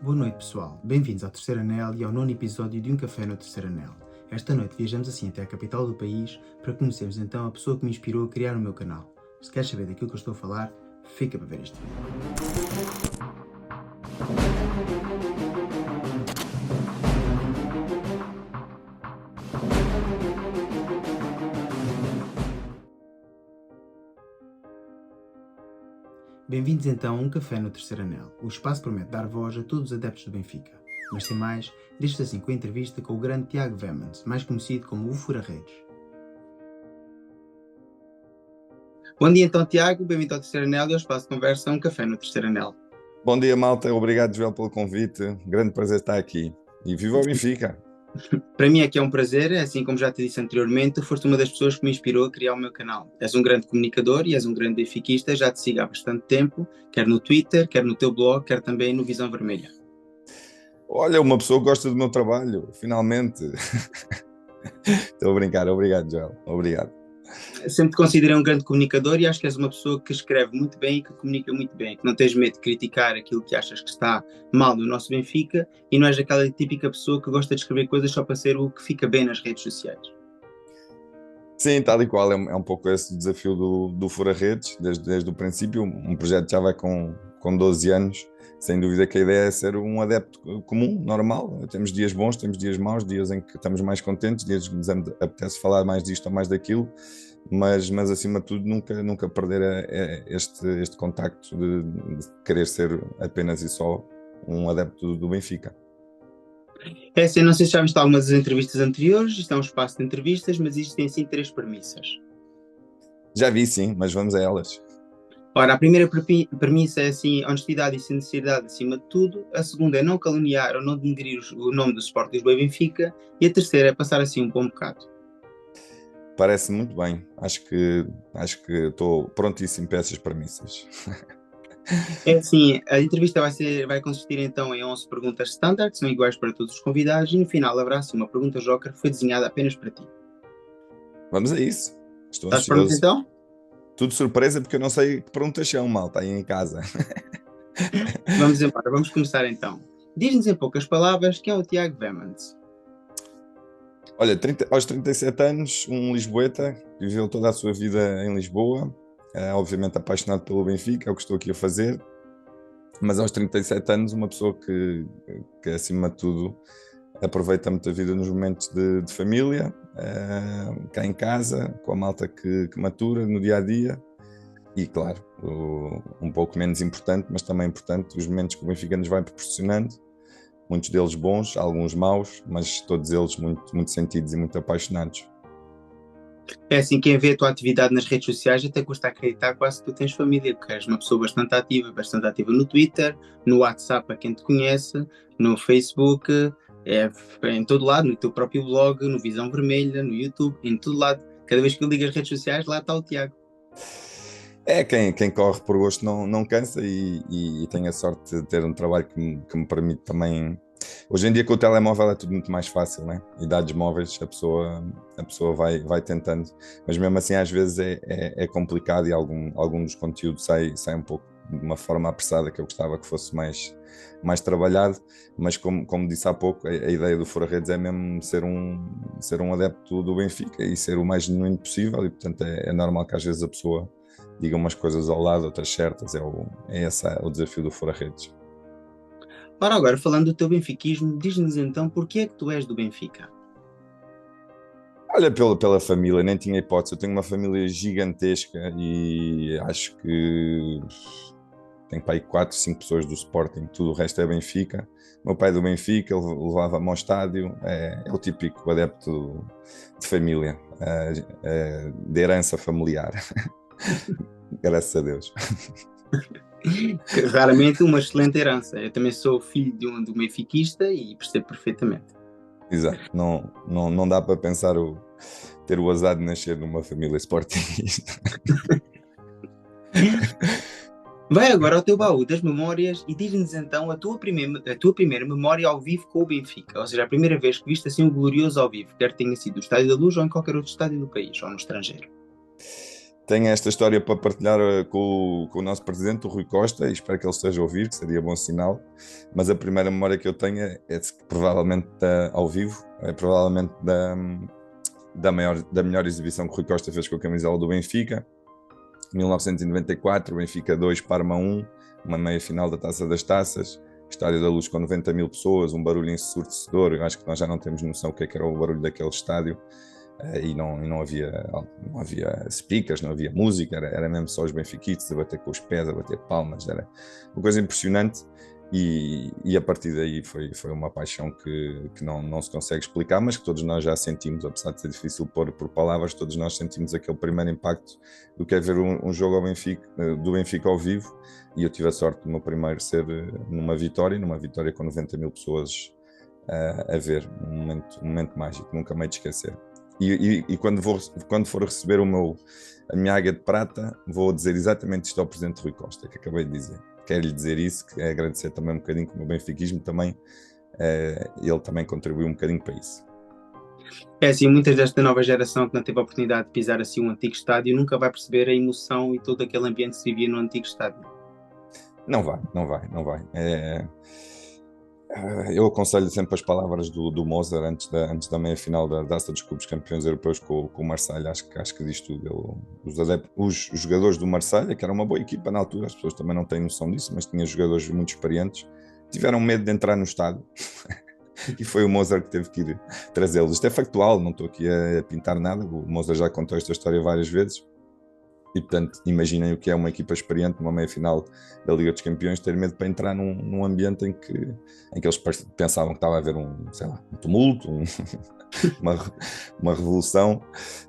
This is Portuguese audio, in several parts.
Boa noite, pessoal. Bem-vindos ao Terceiro Anel e ao nono episódio de Um Café no Terceiro Anel. Esta noite viajamos assim até a capital do país para conhecermos então a pessoa que me inspirou a criar o meu canal. Se queres saber daquilo que eu estou a falar, fica para ver este vídeo. Bem-vindos então a Um Café no Terceiro Anel. O espaço promete dar voz a todos os adeptos do Benfica. Mas sem mais, deixo-vos assim com a entrevista com o grande Tiago Vemans, mais conhecido como o Fura-Redes. Bom dia então, Tiago. Bem-vindo ao Terceiro Anel e ao espaço de conversa Um Café no Terceiro Anel. Bom dia, malta. Obrigado, Joel, pelo convite. Grande prazer estar aqui. E viva o Benfica! Para mim aqui é um prazer, assim como já te disse anteriormente, tu foste uma das pessoas que me inspirou a criar o meu canal. És um grande comunicador e és um grande benfiquista, já te sigo há bastante tempo, quer no Twitter, quer no teu blog, quer também no Visão Vermelha. Olha, uma pessoa que gosta do meu trabalho, finalmente. Estou a brincar. Obrigado, Joel. Obrigado. Sempre te considerei um grande comunicador e acho que és uma pessoa que escreve muito bem e que comunica muito bem, que não tens medo de criticar aquilo que achas que está mal no nosso Benfica e não és aquela típica pessoa que gosta de escrever coisas só para ser o que fica bem nas redes sociais. Sim, tal e qual. É um pouco esse o desafio do Fura-Redes, desde o princípio. Um projeto já vai com 12 anos. Sem dúvida que a ideia é ser um adepto comum, normal. Temos dias bons, temos dias maus, dias em que estamos mais contentes, dias que nos apetece falar mais disto ou mais daquilo, mas acima de tudo nunca perder este contacto de querer ser apenas e só um adepto do Benfica. É assim, não sei se já viste algumas das entrevistas anteriores, isto é um espaço de entrevistas, mas existem sim 3 premissas. Já vi, sim, mas vamos a elas. Ora, a primeira premissa é assim, honestidade e sinceridade acima de tudo. A segunda é não caluniar ou não denegrir o nome do Sport Lisboa e Benfica. E a terceira é passar assim um bom bocado. Parece muito bem. Acho que estou prontíssimo para essas premissas. É assim, a entrevista vai consistir então em 11 perguntas standard, que são iguais para todos os convidados, e no final haverá assim uma pergunta joker que foi desenhada apenas para ti. Vamos a isso. Estou Estás pronto ansioso. então? Tudo surpresa porque eu não sei que perguntas são, malta, aí em casa. Vamos embora, vamos começar então. Diz-nos em poucas palavras quem é o Tiago Vemans. Olha, aos 37 anos, um lisboeta, viveu toda a sua vida em Lisboa, obviamente apaixonado pelo Benfica, é o que estou aqui a fazer, mas aos 37 anos uma pessoa que acima de tudo aproveita muito a vida nos momentos de família, cá em casa, com a malta que matura no dia a dia e claro, um pouco menos importante, mas também importante, os momentos que o Benfica nos vai proporcionando, muitos deles bons, alguns maus, mas todos eles muito sentidos e muito apaixonados. É assim, quem vê a tua atividade nas redes sociais até custa acreditar quase que tu tens família, porque és uma pessoa bastante ativa no Twitter, no WhatsApp a quem te conhece, no Facebook, em todo lado, no teu próprio blog, no Visão Vermelha, no YouTube, em todo lado. Cada vez que eu ligo as redes sociais, lá está o Tiago. Quem corre por gosto não cansa e tenho a sorte de ter um trabalho que me permite também. Hoje em dia com o telemóvel é tudo muito mais fácil, né? E dados móveis a pessoa vai tentando, mas mesmo assim às vezes é complicado e algum dos conteúdos sai um pouco de uma forma apressada que eu gostava que fosse mais trabalhado, mas como disse há pouco, a ideia do Fura-Redes é mesmo ser um adepto do Benfica e ser o mais genuíno possível e portanto é normal que às vezes a pessoa diga umas coisas ao lado, outras certas, esse o desafio do Fura-Redes. Ora, agora, falando do teu benfiquismo, diz-nos então porquê é que tu és do Benfica? Olha, pela família, nem tinha hipótese. Eu tenho uma família gigantesca e acho que tenho para aí 4, 5 pessoas do Sporting, tudo o resto é Benfica. Meu pai é do Benfica, ele levava-me ao estádio, é o típico adepto de família, de herança familiar. Graças a Deus. Raramente uma excelente herança. Eu também sou filho de um benfiquista e percebo perfeitamente. Exato, não dá para pensar ter o azar de nascer numa família sportingista. Vai agora ao teu baú das memórias e diz-nos então a tua primeira memória ao vivo com o Benfica, ou seja, a primeira vez que viste assim um glorioso ao vivo, quer tenha sido no Estádio da Luz ou em qualquer outro estádio do país, ou no estrangeiro. Tenho esta história para partilhar com o nosso presidente, o Rui Costa, e espero que ele esteja a ouvir, que seria bom sinal. Mas a primeira memória que eu tenho é provavelmente ao vivo, é provavelmente da melhor exibição que o Rui Costa fez com a camisola do Benfica. 1994, Benfica 2, Parma 1, uma meia-final da Taça das Taças, Estádio da Luz com 90 mil pessoas, um barulho ensurdecedor. Eu acho que nós já não temos noção do que era o barulho daquele estádio. E não havia speakers, não havia música, era mesmo só os benfiquitos a bater com os pés, a bater palmas, era uma coisa impressionante. E a partir daí foi uma paixão que não se consegue explicar, mas que todos nós já sentimos, apesar de ser difícil pôr por palavras. Todos nós sentimos aquele primeiro impacto do que é ver um jogo do Benfica ao vivo. E eu tive a sorte do meu primeiro ser numa vitória com 90 mil pessoas a ver, um momento mágico, nunca me hei de esquecer. E quando for receber a minha águia de prata, vou dizer exatamente isto ao presidente Rui Costa, que acabei de dizer. Quero-lhe dizer isso, que é agradecer também um bocadinho com o meu benfiquismo também. Ele também contribuiu um bocadinho para isso. É assim, muitas desta nova geração que não teve a oportunidade de pisar assim um antigo estádio nunca vai perceber a emoção e todo aquele ambiente que se vivia no antigo estádio. Não vai. Eu aconselho sempre as palavras do Mozart antes da meia-final da Taça dos Clubes Campeões Europeus com o Marselha. Acho que diz tudo. Os jogadores do Marselha, que era uma boa equipa na altura, as pessoas também não têm noção disso, mas tinha jogadores muito experientes, tiveram medo de entrar no estádio. E foi o Mozart que teve que ir trazê-los. Isto é factual, não estou aqui a pintar nada. O Mozart já contou esta história várias vezes. E, portanto, imaginem o que é uma equipa experiente numa meia-final da Liga dos Campeões ter medo para entrar num ambiente em que eles pensavam que estava a haver um tumulto, uma revolução,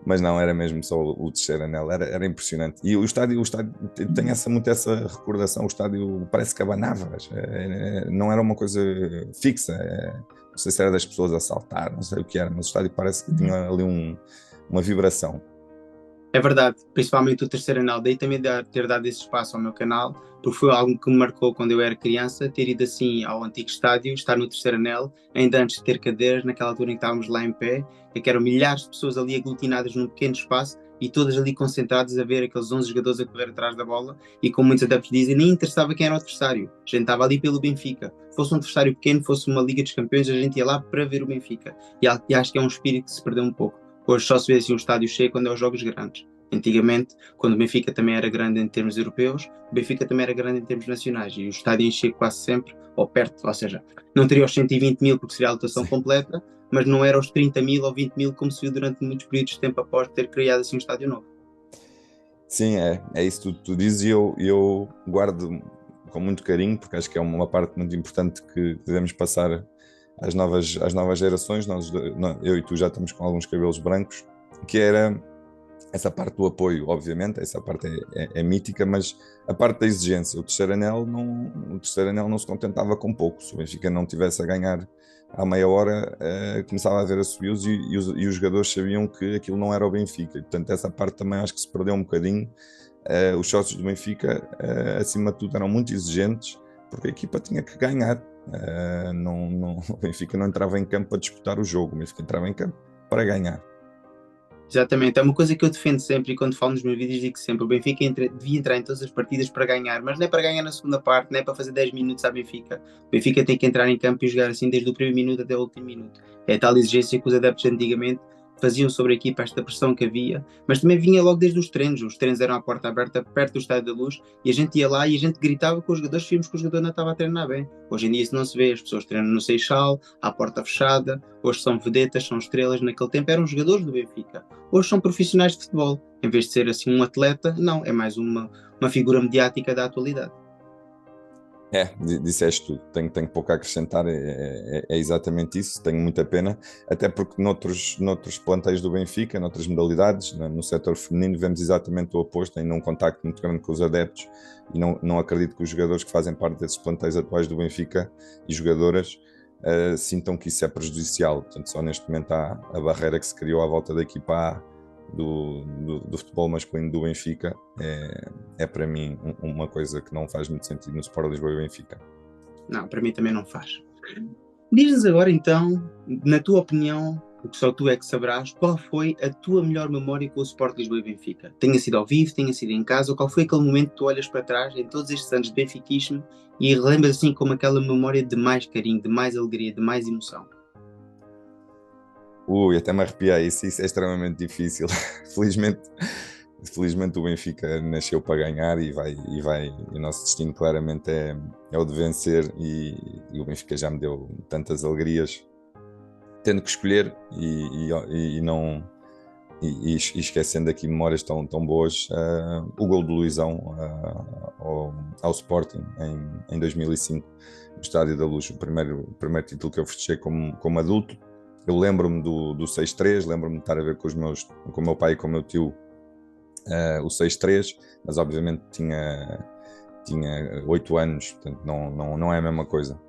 mas não, era mesmo só o terceiro anel. Era impressionante. E o estádio tem muito essa recordação. O estádio parece que abanava, não era uma coisa fixa. Não sei se era das pessoas a saltar, não sei o que era, mas o estádio parece que tinha ali uma vibração. É verdade, principalmente o terceiro anel, daí também ter dado esse espaço ao meu canal, porque foi algo que me marcou quando eu era criança, ter ido assim ao antigo estádio, estar no terceiro anel, ainda antes de ter cadeiras, naquela altura em que estávamos lá em pé, e que eram milhares de pessoas ali aglutinadas num pequeno espaço, e todas ali concentradas a ver aqueles 11 jogadores a correr atrás da bola, e como muitos adeptos dizem, nem interessava quem era o adversário, a gente estava ali pelo Benfica, fosse um adversário pequeno, fosse uma Liga dos Campeões, a gente ia lá para ver o Benfica, e acho que é um espírito que se perdeu um pouco. Hoje só se vê assim um estádio cheio quando é os jogos grandes. Antigamente, quando o Benfica também era grande em termos europeus, o Benfica também era grande em termos nacionais e o estádio enchia quase sempre, ou perto, ou seja, não teria os 120 mil porque seria a lotação completa, mas não era os 30 mil ou 20 mil como se viu durante muitos períodos de tempo após ter criado assim um estádio novo. Sim, é isso que tu dizes, e eu guardo com muito carinho, porque acho que é uma parte muito importante que devemos passar às novas gerações. Eu e tu já estamos com alguns cabelos brancos, que era essa parte do apoio. Obviamente, essa parte é mítica, mas a parte da exigência. O terceiro anel não se contentava com pouco. Se o Benfica não tivesse a ganhar à meia hora, começava a haver assobios e os jogadores sabiam que aquilo não era o Benfica. E, portanto, essa parte também acho que se perdeu um bocadinho. Os sócios do Benfica, acima de tudo, eram muito exigentes, porque a equipa tinha que ganhar. O Benfica não entrava em campo para disputar o jogo, o Benfica entrava em campo para ganhar. Exatamente, é uma coisa que eu defendo sempre e quando falo nos meus vídeos digo sempre, o Benfica devia entrar em todas as partidas para ganhar, mas não é para ganhar na segunda parte, não é para fazer 10 minutos à Benfica. O Benfica tem que entrar em campo e jogar assim desde o primeiro minuto até o último minuto. É a tal exigência que os adeptos antigamente faziam sobre a equipa, esta pressão que havia, mas também vinha logo desde os treinos eram à porta aberta, perto do Estádio da Luz, e a gente ia lá e a gente gritava com os jogadores, vimos que o jogador não estava a treinar bem. Hoje em dia isso não se vê, as pessoas treinam no Seixal, à porta fechada, hoje são vedetas, são estrelas, naquele tempo eram jogadores do Benfica, hoje são profissionais de futebol, em vez de ser assim um atleta, não, é mais uma figura mediática da atualidade. Disseste tudo, tenho pouco a acrescentar, é exatamente isso. Tenho muita pena, até porque noutros plantéis do Benfica, noutras modalidades, no setor feminino, vemos exatamente o oposto, ainda um contacto muito grande com os adeptos, e não acredito que os jogadores que fazem parte desses plantéis atuais do Benfica e jogadoras sintam que isso é prejudicial. Portanto, só neste momento há a barreira que se criou à volta da equipa A do futebol masculino do Benfica. É para mim uma coisa que não faz muito sentido no Sport Lisboa e Benfica. Não, para mim também não faz. Diz-nos agora então, na tua opinião, o que só tu é que saberás, qual foi a tua melhor memória com o Sport Lisboa e Benfica? Tenha sido ao vivo, tenha sido em casa, ou qual foi aquele momento que tu olhas para trás em todos estes anos de benfiquismo e relembras assim como aquela memória de mais carinho, de mais alegria, de mais emoção? Ui, até me arrepiei, isso é extremamente difícil. Felizmente, felizmente o Benfica nasceu para ganhar e o nosso destino claramente é o de vencer e o Benfica já me deu tantas alegrias, tendo que escolher e não e esquecendo aqui memórias tão boas, o gol do Luizão ao Sporting em 2005, no Estádio da Luz, o primeiro título que eu festejei como adulto. Eu lembro-me do 6-3, lembro-me de estar a ver com o meu pai e com o meu tio o 6-3, mas obviamente tinha 8 anos, portanto não é a mesma coisa.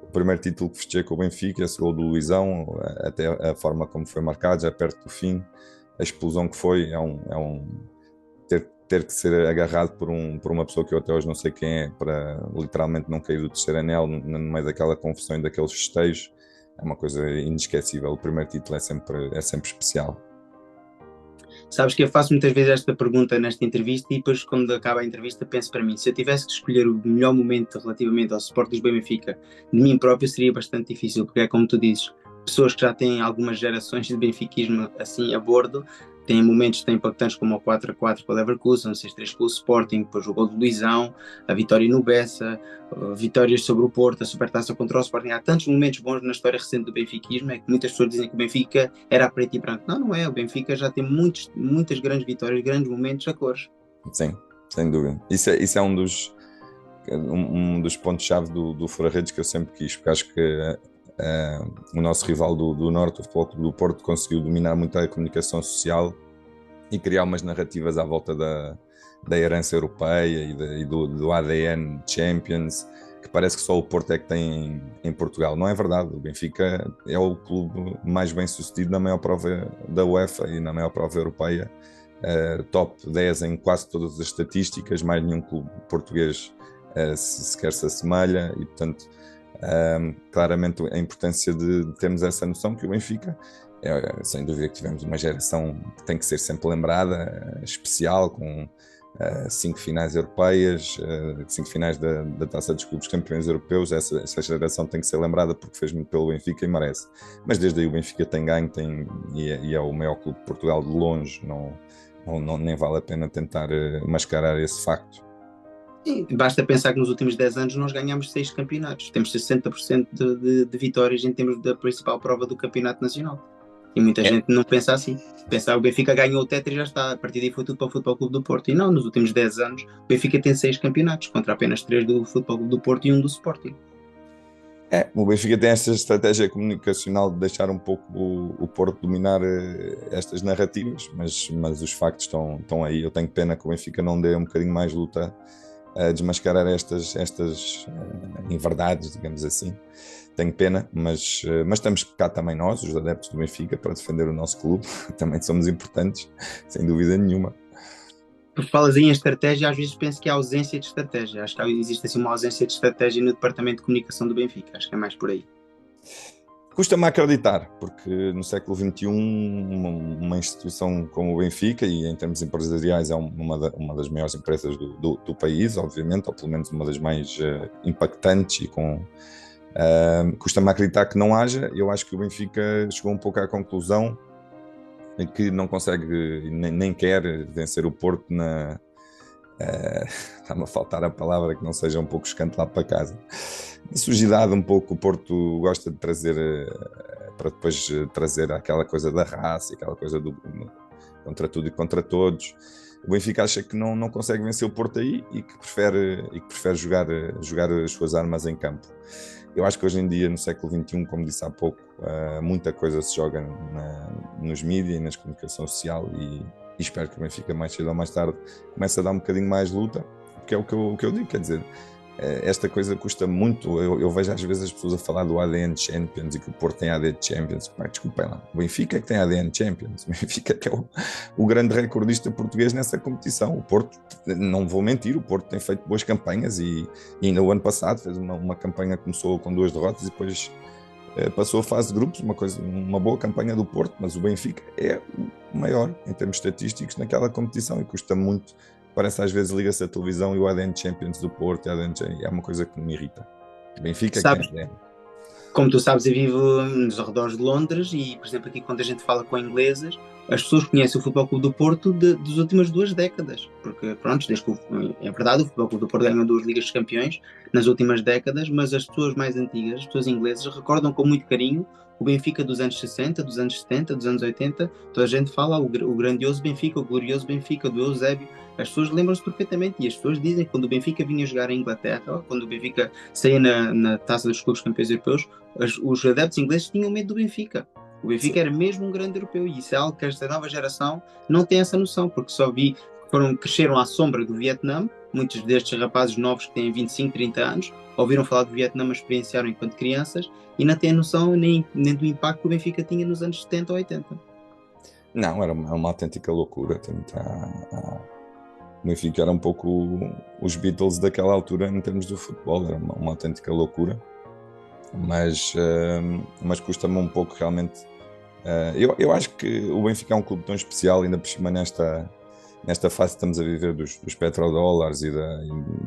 O primeiro título que festejei com o Benfica, esse gol do Luizão, até a forma como foi marcado, já perto do fim, a explosão que foi, ter que ser agarrado por uma pessoa que eu até hoje não sei quem é, para literalmente não cair do terceiro anel no meio daquela confusão e daqueles festejos, é uma coisa inesquecível. O primeiro título é sempre especial. Sabes que eu faço muitas vezes esta pergunta nesta entrevista e depois quando acaba a entrevista penso para mim, se eu tivesse que escolher o melhor momento relativamente ao Sport Lisboa e Benfica de mim próprio seria bastante difícil, porque é como tu dizes, pessoas que já têm algumas gerações de benfiquismo assim a bordo, têm momentos tão impactantes como o 4-4 com o Leverkusen, o 6-3 com o Sporting, depois o gol do Luizão, a vitória no Bessa, vitórias sobre o Porto, a supertaça contra o Sporting. Há tantos momentos bons na história recente do benfiquismo, é que muitas pessoas dizem que o Benfica era a preto e branco. Não é, o Benfica já tem muitas grandes vitórias, grandes momentos a cores. Sim, sem dúvida. Isso é um dos pontos-chave do Fura-Redes que eu sempre quis, porque acho que o nosso rival do Norte, o Futebol Clube do Porto, conseguiu dominar muito a comunicação social e criar umas narrativas à volta da herança europeia e do ADN Champions, que parece que só o Porto é que tem em Portugal. Não é verdade, o Benfica é o clube mais bem sucedido na maior prova da UEFA e na maior prova europeia, top 10 em quase todas as estatísticas, mais nenhum clube português sequer se assemelha e portanto claramente a importância de termos essa noção que o Benfica sem dúvida que tivemos uma geração que tem que ser sempre lembrada, especial, com 5 finais europeias, 5 finais da Taça dos Clubes Campeões Europeus. Essa geração tem que ser lembrada porque fez muito pelo Benfica e merece. Mas desde aí o Benfica tem ganho, e é o maior clube de Portugal de longe, nem vale a pena tentar mascarar esse facto. Sim, basta pensar que nos últimos 10 anos nós ganhamos 6 campeonatos, temos 60% de vitórias em termos da principal prova do campeonato nacional. E muita gente não pensa assim. Pensa, o Benfica ganhou o Tetra e já está. A partir daí foi tudo para o Futebol Clube do Porto. E não, nos últimos 10 anos o Benfica tem 6 campeonatos, contra apenas 3 do Futebol Clube do Porto e 1 do Sporting. O Benfica tem esta estratégia comunicacional de deixar um pouco o Porto dominar estas narrativas, mas os factos estão aí. Eu tenho pena que o Benfica não dê um bocadinho mais luta a desmascarar estas inverdades, digamos assim. Tenho pena, mas estamos cá também nós, os adeptos do Benfica, para defender o nosso clube. Também somos importantes, sem dúvida nenhuma. Tu falas em estratégia, às vezes penso que há ausência de estratégia. Acho que existe assim uma ausência de estratégia no departamento de comunicação do Benfica. Acho que é mais por aí. Custa-me acreditar, porque no século XXI uma instituição como o Benfica, e em termos empresariais é uma das maiores empresas do país, obviamente, ou pelo menos uma das mais impactantes e com... custa-me acreditar que não haja. Eu acho que o Benfica chegou um pouco à conclusão que não consegue nem quer vencer o Porto está-me a faltar a palavra que não seja um pouco escanto lá para casa. De sujidade um pouco, o Porto gosta de trazer para depois trazer aquela coisa da raça, aquela coisa do contra tudo e contra todos. O Benfica acha que não consegue vencer o Porto aí e que prefere jogar as suas armas em campo. Eu acho que hoje em dia, no século XXI, como disse há pouco, muita coisa se joga nos mídias e na comunicação social e espero que o Benfica mais cedo ou mais tarde comece a dar um bocadinho mais luta, porque é o que eu digo, quer dizer, esta coisa custa muito. Eu vejo às vezes as pessoas a falar do ADN Champions e que o Porto tem ADN Champions. Desculpem lá, o Benfica é que tem ADN Champions, o Benfica é que é o grande recordista português nessa competição. O Porto, não vou mentir, o Porto tem feito boas campanhas e ainda o ano passado fez uma campanha que começou com 2 derrotas e depois passou a fase de grupos, uma boa campanha do Porto, mas o Benfica é o maior em termos estatísticos naquela competição e custa muito. Parece às vezes liga-se a televisão e o ADN Champions do Porto, é uma coisa que me irrita. O Benfica é que tem Sabes, ADN. como tu sabes, eu vivo nos arredores de Londres e, por exemplo, aqui quando a gente fala com inglesas, as pessoas conhecem o Futebol Clube do Porto das últimas 2 décadas, porque, pronto, desde que é verdade, o Futebol Clube do Porto ganhou 2 Ligas de Campeões nas últimas décadas, mas as pessoas mais antigas, as pessoas inglesas, recordam com muito carinho o Benfica dos anos 60, dos anos 70, dos anos 80. Toda a gente fala o grandioso Benfica, o glorioso Benfica, do Eusébio. As pessoas lembram-se perfeitamente e as pessoas dizem que quando o Benfica vinha jogar em Inglaterra, ou quando o Benfica saía na Taça dos Clubes Campeões Europeus, os adeptos ingleses tinham medo do Benfica. O Benfica era mesmo um grande europeu e isso é algo que esta nova geração não tem essa noção, porque cresceram à sombra do Vietnã. Muitos destes rapazes novos que têm 25, 30 anos ouviram falar do Vietnã, mas experienciaram enquanto crianças e não têm noção nem do impacto que o Benfica tinha nos anos 70 ou 80. Não, era uma autêntica loucura. O Benfica era um pouco os Beatles daquela altura em termos do futebol, era uma autêntica loucura. Mas custa-me um pouco realmente. Eu acho que o Benfica é um clube tão especial, ainda por cima nesta fase que estamos a viver dos petrodólares e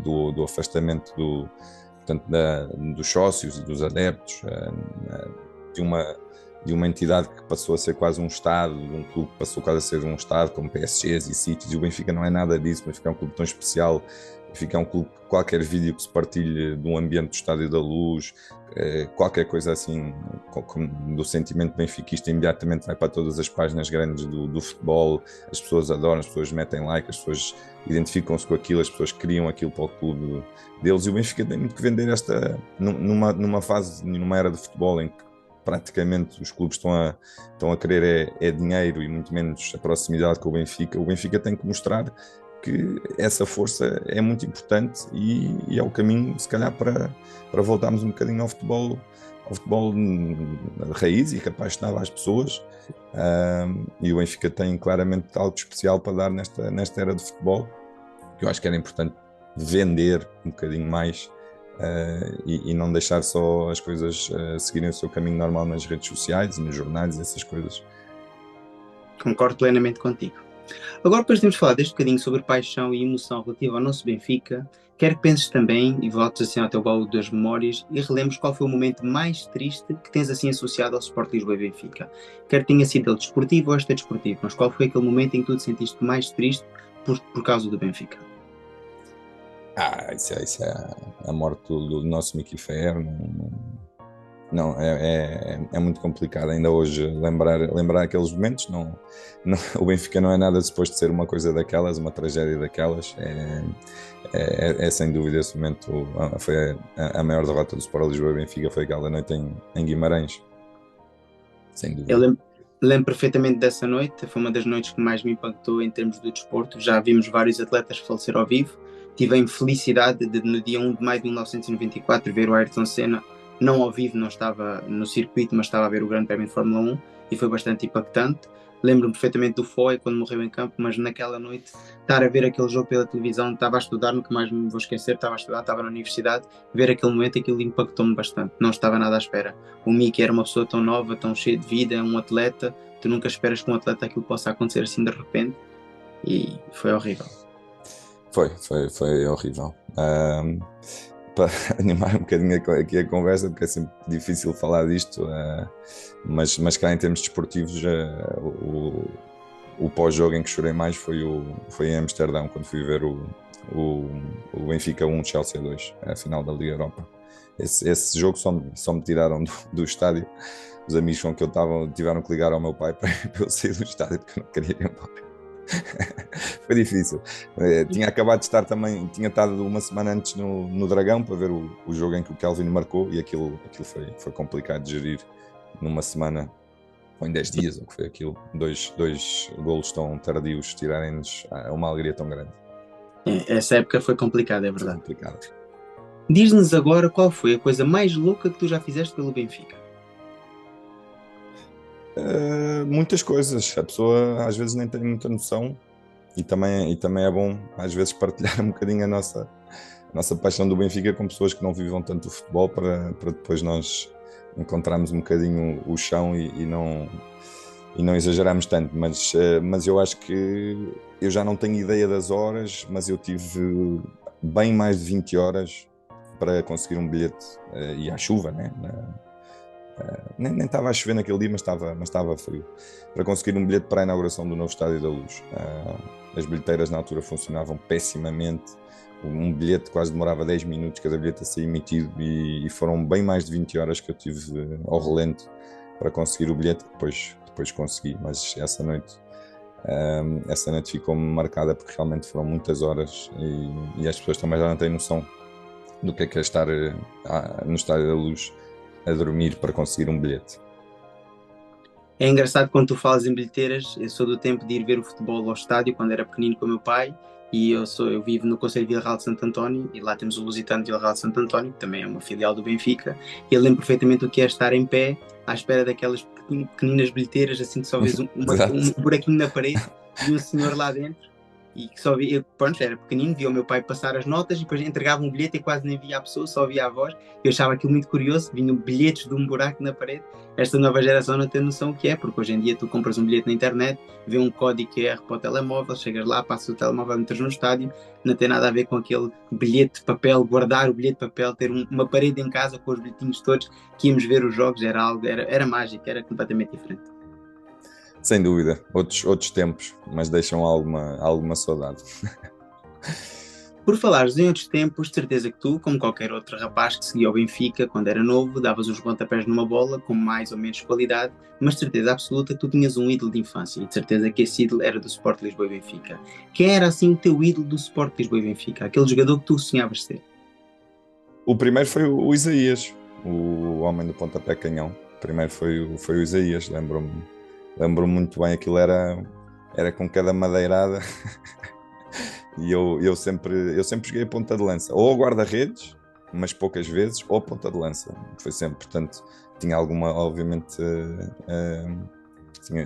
do afastamento portanto, dos sócios e dos adeptos, de uma entidade que passou a ser quase um Estado, de um clube que passou quase a ser um Estado, como PSGs e Cities, e o Benfica não é nada disso. O Benfica é um clube tão especial. O Benfica é um clube que qualquer vídeo que se partilhe de um ambiente do Estádio da Luz, qualquer coisa assim do sentimento benfiquista, imediatamente vai para todas as páginas grandes do futebol. As pessoas adoram, as pessoas metem like, as pessoas identificam-se com aquilo, as pessoas criam aquilo para o clube deles, e o Benfica tem muito que vender numa fase, numa era de futebol em que praticamente os clubes estão a querer dinheiro e muito menos a proximidade com o Benfica. O Benfica tem que mostrar que essa força é muito importante e é o caminho, se calhar, para voltarmos um bocadinho ao futebol raiz e que apaixonava as pessoas. E o Benfica tem claramente algo especial para dar nesta era de futebol, que eu acho que era importante vender um bocadinho mais. E não deixar só as coisas seguirem o seu caminho normal nas redes sociais e nos jornais, essas coisas. Concordo plenamente contigo. Agora, depois temos falar deste bocadinho sobre paixão e emoção relativa ao nosso Benfica. Quero que penses também e voltes assim ao teu baú das memórias e relembres qual foi o momento mais triste que tens assim associado ao Sport Lisboa e Benfica. Quer tenha sido ele desportivo ou extra-desportivo, mas qual foi aquele momento em que tu te sentiste mais triste por causa do Benfica? Isso é a morte do nosso Mickey Fair. Não, é muito complicado ainda hoje lembrar aqueles momentos. O Benfica não é nada suposto de ser uma coisa daquelas, uma tragédia daquelas. É sem dúvida esse momento. Foi a maior derrota do Sport Lisboa e Benfica, foi aquela noite em Guimarães, sem Eu dúvida. lembro perfeitamente dessa noite, foi uma das noites que mais me impactou em termos do desporto. Já vimos vários atletas falecer ao vivo. Tive a infelicidade de, no dia 1 de maio de 1994, ver o Ayrton Senna, não ao vivo, não estava no circuito, mas estava a ver o Grande Prémio de Fórmula 1 e foi bastante impactante. Lembro-me perfeitamente do Foy quando morreu em campo, mas naquela noite, estar a ver aquele jogo pela televisão, estava a estudar, nunca mais me vou esquecer, estava a estudar, estava na universidade, ver aquele momento, aquilo impactou-me bastante, não estava nada à espera. O Mickey era uma pessoa tão nova, tão cheia de vida, um atleta, tu nunca esperas que um atleta aquilo possa acontecer assim de repente, e foi horrível. Foi horrível. Para animar um bocadinho aqui a conversa, porque é sempre difícil falar disto, mas cá em termos desportivos, o pós-jogo em que chorei mais foi em Amsterdão, quando fui ver o Benfica 1, Chelsea 2, a final da Liga Europa. Esse jogo só me tiraram do estádio. Os amigos com que eu estava tiveram que ligar ao meu pai para eu sair do estádio, porque eu não queria ir embora. Foi difícil. Tinha acabado de estar também, tinha estado uma semana antes no Dragão para ver o jogo em que o Kelvin marcou, e aquilo foi complicado de gerir numa semana ou em 10 dias, ou que foi aquilo. Dois golos tão tardios tirarem-nos uma alegria tão grande. Essa época foi complicada, é Foi verdade. complicado. Diz-nos agora qual foi a coisa mais louca que tu já fizeste pelo Benfica. Muitas coisas. A pessoa às vezes nem tem muita noção e também é bom às vezes partilhar um bocadinho a nossa paixão do Benfica com pessoas que não vivam tanto o futebol para depois nós encontrarmos um bocadinho o chão e não exagerarmos tanto, mas eu acho que eu já não tenho ideia das horas, mas eu tive bem mais de 20 horas para conseguir um bilhete, e à chuva, né? Nem estava a chover naquele dia, mas estava frio, para conseguir um bilhete para a inauguração do novo Estádio da Luz. As bilheteiras na altura funcionavam pessimamente, um bilhete quase demorava 10 minutos cada bilhete a ser emitido, e foram bem mais de 20 horas que eu tive ao relento para conseguir o bilhete, que depois consegui, mas essa noite ficou-me marcada porque realmente foram muitas horas, e as pessoas também já não têm noção do que é estar no Estádio da Luz a dormir para conseguir um bilhete. É engraçado quando tu falas em bilheteiras. Eu sou do tempo de ir ver o futebol ao estádio quando era pequenino com o meu pai, e eu vivo no concelho de Vila Real de Santo António, e lá temos o Lusitano de Vila Real de Santo António, que também é uma filial do Benfica, e eu lembro perfeitamente o que é estar em pé à espera daquelas pequeninas bilheteiras, assim que só vês um Exato. buraquinho na parede e um senhor lá dentro, e que só via, pronto, era pequenino, via o meu pai passar as notas e depois entregava um bilhete e quase nem via a pessoa, só via a voz. Eu achava aquilo muito curioso, vinham bilhetes de um buraco na parede. Esta nova geração não tem noção o que é, porque hoje em dia tu compras um bilhete na internet, vê um código QR para o telemóvel, chegas lá, passas o telemóvel, entras no estádio, não tem nada a ver com aquele bilhete de papel, guardar o bilhete de papel, ter uma parede em casa com os bilhetinhos todos, que íamos ver os jogos, era algo, era mágico, era completamente diferente. Sem dúvida, outros tempos, mas deixam alguma saudade. Por falares em outros tempos, de certeza que tu, como qualquer outro rapaz que seguia o Benfica quando era novo, davas os pontapés numa bola com mais ou menos qualidade, mas de certeza absoluta que tu tinhas um ídolo de infância, e de certeza que esse ídolo era do Sport Lisboa e Benfica. Quem era assim o teu ídolo do Sport Lisboa e Benfica? Aquele jogador que tu sonhavas ser? O primeiro foi o Isaías, o homem do pontapé canhão. O primeiro foi o Isaías, lembro-me muito bem, aquilo era com cada madeirada. E eu sempre joguei a ponta de lança, ou guarda-redes, mas poucas vezes, ou ponta de lança. Foi sempre, portanto, tinha alguma, obviamente,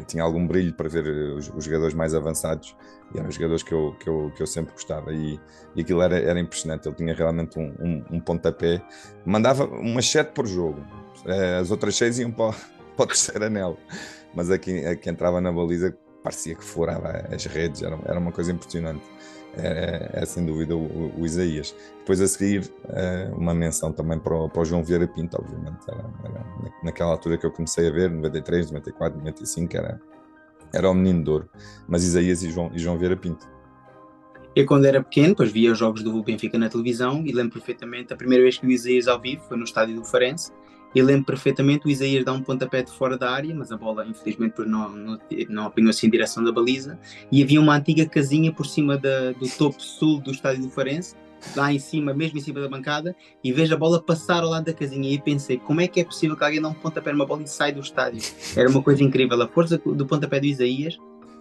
tinha algum brilho para ver os jogadores mais avançados, e eram os jogadores que eu sempre gostava, e aquilo era impressionante. Ele tinha realmente um pontapé, mandava umas 7 por jogo, as outras 6 iam para o terceiro anel, mas a que entrava na baliza parecia que furava as redes, era uma coisa impressionante. É sem dúvida o Isaías. Depois a seguir, uma menção também para o João Vieira Pinto, obviamente. Era naquela altura que eu comecei a ver, 93, 94, 95, era o menino de ouro. Mas Isaías e João Vieira Pinto. Eu, quando era pequeno, depois via os jogos do Benfica na televisão, e lembro perfeitamente a primeira vez que o Isaías ao vivo foi no estádio do Farense. E lembro perfeitamente o Isaías dar um pontapé de fora da área, mas a bola infelizmente não apanhou assim em direção da baliza, e havia uma antiga casinha por cima do topo sul do estádio do Farense, lá em cima, mesmo em cima da bancada, e vejo a bola passar ao lado da casinha, e pensei, como é que é possível que alguém dá um pontapé numa bola e sai do estádio? Era uma coisa incrível, a força do pontapé do Isaías,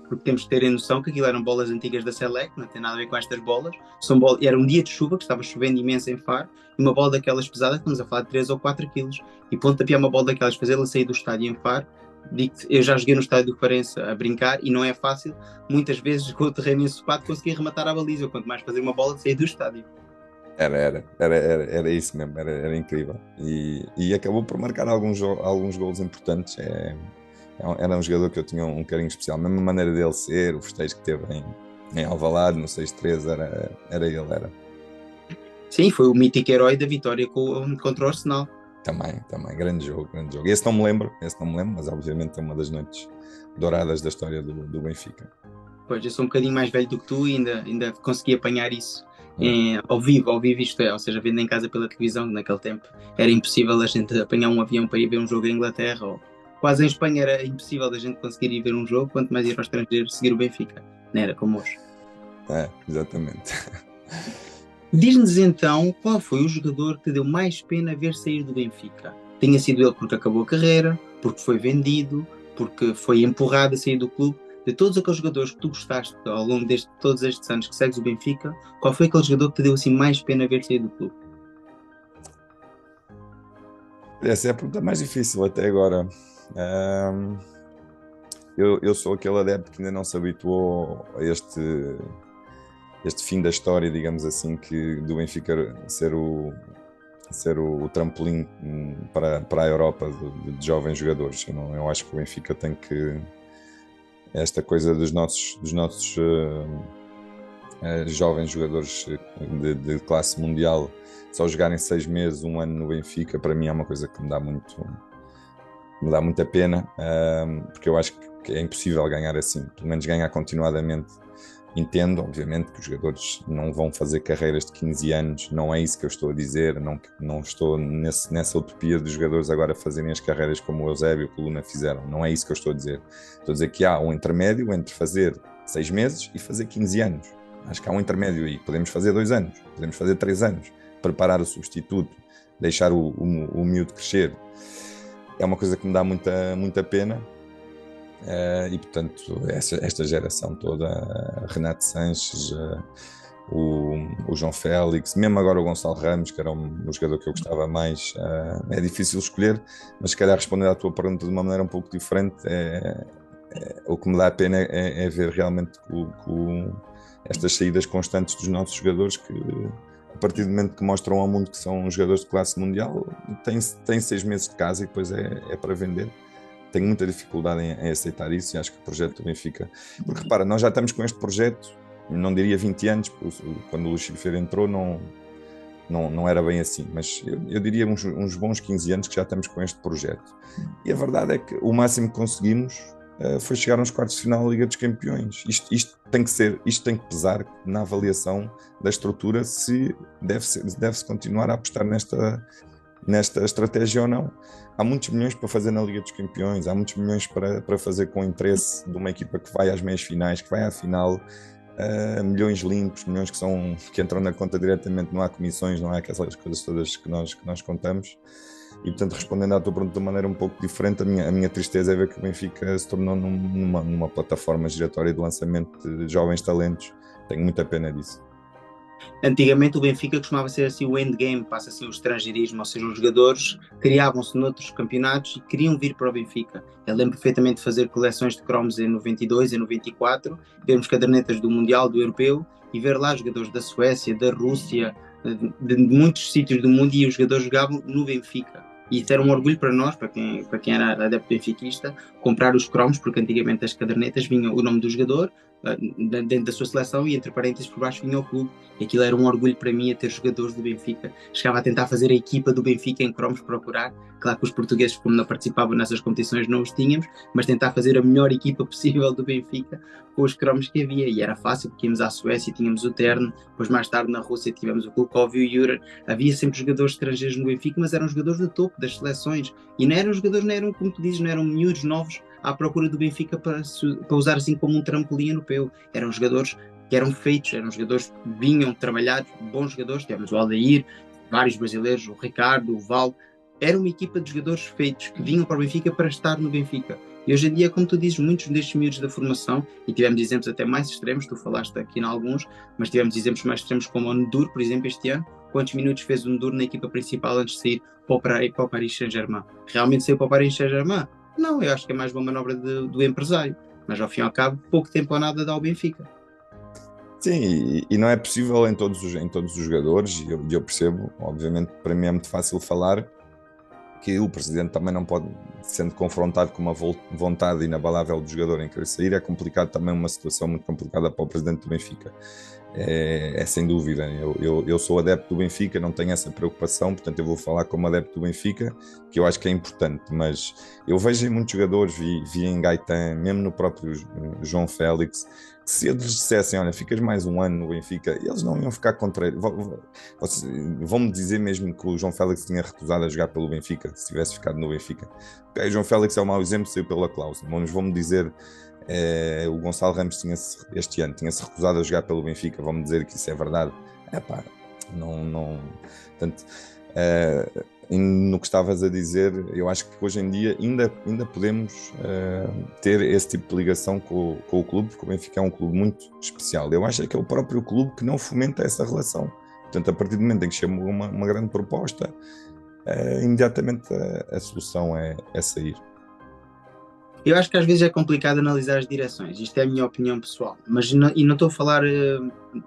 porque temos de ter a noção que aquilo eram bolas antigas da Select, não tem nada a ver com estas bolas. Era um dia de chuva, que estava chovendo imenso em Faro, e uma bola daquelas pesadas, estamos a falar de 3 ou 4 quilos, e pontapear uma bola daquelas, fazê-la sair do estádio em Faro. Digo-te, eu já joguei no estádio do Farense a brincar, e não é fácil, muitas vezes com o terreno ensopado, conseguir rematar a baliza, quanto mais fazer uma bola sair do estádio. Era isso mesmo, era incrível. E acabou por marcar alguns golos importantes. Era um jogador que eu tinha um carinho especial, mesmo a maneira dele ser, o festejo que teve em Alvalade, no 6-3, era ele, era. Sim, foi o mítico herói da vitória contra o Arsenal. Também, grande jogo. Esse não me lembro, mas obviamente é uma das noites douradas da história do Benfica. Pois, eu sou um bocadinho mais velho do que tu, e ainda consegui apanhar isso ao vivo isto é, ou seja, vendo em casa pela televisão. Naquele tempo era impossível a gente apanhar um avião para ir ver um jogo em Inglaterra, ou quase em Espanha era impossível da gente conseguir ir ver um jogo, quanto mais ir ao estrangeiro seguir o Benfica, não era como hoje. Exatamente. Diz-nos então, qual foi o jogador que te deu mais pena ver sair do Benfica? Tenha sido ele porque acabou a carreira, porque foi vendido, porque foi empurrado a sair do clube. De todos aqueles jogadores que tu gostaste ao longo de todos estes anos que segues o Benfica, qual foi aquele jogador que te deu assim mais pena ver sair do clube? Essa é a pergunta mais difícil até agora. eu sou aquele adepto que ainda não se habituou a este fim da história, digamos assim, que do Benfica ser o trampolim para a Europa de jovens jogadores. Eu acho que o Benfica tem que esta coisa dos nossos jovens jogadores de classe mundial só jogarem 6 meses, um ano no Benfica, para mim é uma coisa que me dá muita pena, porque eu acho que é impossível ganhar assim, pelo menos ganhar continuadamente. Entendo, obviamente, que os jogadores não vão fazer carreiras de 15 anos, não é isso que eu estou a dizer, não estou nessa utopia dos jogadores agora fazerem as carreiras como o Eusébio e o Coluna fizeram, não é isso que eu estou a dizer. Estou a dizer que há um intermédio entre fazer 6 meses e fazer 15 anos. Acho que há um intermédio aí, podemos fazer 2 anos, podemos fazer 3 anos, preparar o substituto, deixar o miúdo crescer. É uma coisa que me dá muita pena. E portanto esta geração toda, Renato Sanches, o João Félix, mesmo agora o Gonçalo Ramos, que era o jogador que eu gostava mais, é difícil escolher, mas se calhar responder à tua pergunta de uma maneira um pouco diferente, o que me dá pena é ver realmente estas saídas constantes dos nossos jogadores que a partir do momento que mostram ao mundo que são jogadores de classe mundial, têm 6 meses de casa e depois é para vender. Tenho muita dificuldade em aceitar isso e acho que o projeto do Benfica... Porque, repara, nós já estamos com este projeto, não diria 20 anos, quando o Luís Filipe foi não era bem assim, mas eu diria uns bons 15 anos que já estamos com este projeto. E a verdade é que o máximo que conseguimos foi chegar aos quartos de final da Liga dos Campeões. Isto tem que pesar na avaliação da estrutura se deve-se continuar a apostar nesta estratégia ou não. Há muitos milhões para fazer na Liga dos Campeões, há muitos milhões para fazer com interesse de uma equipa que vai às meias finais, que vai à final, milhões limpos, milhões que entram na conta diretamente, não há comissões, não há aquelas coisas todas que nós contamos. E portanto, respondendo à tua pergunta de uma maneira um pouco diferente, a minha tristeza é ver que o Benfica se tornou numa plataforma giratória de lançamento de jovens talentos. Tenho muita pena disso. Antigamente o Benfica costumava ser assim o endgame, passa assim o estrangeirismo, ou seja, os jogadores criavam-se noutros campeonatos e queriam vir para o Benfica. Eu lembro perfeitamente de fazer coleções de cromos em 92, em 94, vermos cadernetas do Mundial, do Europeu, e ver lá jogadores da Suécia, da Rússia, de muitos sítios do mundo, e os jogadores jogavam no Benfica. E isso era um orgulho para nós, para quem era adepto benfiquista, comprar os cromos, porque antigamente as cadernetas vinham o nome do jogador, dentro da sua seleção, e entre parênteses por baixo vinha o clube. E aquilo era um orgulho para mim a ter jogadores do Benfica. Chegava a tentar fazer a equipa do Benfica em cromos, procurar. Claro que os portugueses, como não participavam nessas competições, não os tínhamos, mas tentar fazer a melhor equipa possível do Benfica com os cromos que havia. E era fácil, porque íamos à Suécia e tínhamos o Terno, depois mais tarde na Rússia tivemos o Kulkov e o Jura. Havia sempre jogadores estrangeiros no Benfica, mas eram jogadores de topo das seleções. E não eram jogadores, não eram, como tu dizes, não eram miúdos novos à procura do Benfica para usar assim como um trampolim europeu. Eram jogadores que eram feitos, eram jogadores que vinham trabalhados, bons jogadores, tivemos o Aldair, vários brasileiros, o Ricardo, o Val, era uma equipa de jogadores feitos que vinham para o Benfica para estar no Benfica. E hoje em dia, como tu dizes, muitos destes miúdos da formação, e tivemos exemplos até mais extremos, tu falaste aqui em alguns, mas tivemos exemplos mais extremos como o Ndur, por exemplo, este ano. Quantos minutos fez o Ndur na equipa principal antes de sair para o Paris Saint-Germain? Realmente saiu para o Paris Saint-Germain? Não, eu acho que é mais uma manobra do empresário. Mas ao fim e ao cabo, pouco tempo ou nada dá ao Benfica. Sim, e não é possível em todos os jogadores, e eu percebo, obviamente, para mim é muito fácil falar que o presidente também não pode, sendo confrontado com uma vontade inabalável do jogador em querer sair, é complicado também, uma situação muito complicada para o presidente do Benfica. É sem dúvida, eu sou adepto do Benfica, não tenho essa preocupação, portanto eu vou falar como adepto do Benfica, que eu acho que é importante, mas eu vejo em muitos jogadores, vi em Gaetan, mesmo no próprio João Félix, que se eles dissessem, olha, ficas mais um ano no Benfica, eles não iam ficar contra ele. Vão-me dizer mesmo que o João Félix tinha recusado a jogar pelo Benfica, se tivesse ficado no Benfica. O João Félix é um mau exemplo, saiu pela cláusula, mas vão-me dizer... o Gonçalo Ramos este ano tinha-se recusado a jogar pelo Benfica, vão-me dizer que isso é verdade. Não. Portanto, no que estavas a dizer, eu acho que hoje em dia ainda podemos ter esse tipo de ligação com o clube, porque o Benfica é um clube muito especial. Eu acho que é o próprio clube que não fomenta essa relação. Portanto, a partir do momento em que chega uma grande proposta, imediatamente a solução é sair. Eu acho que às vezes é complicado analisar as direções, isto é a minha opinião pessoal, mas não estou a falar,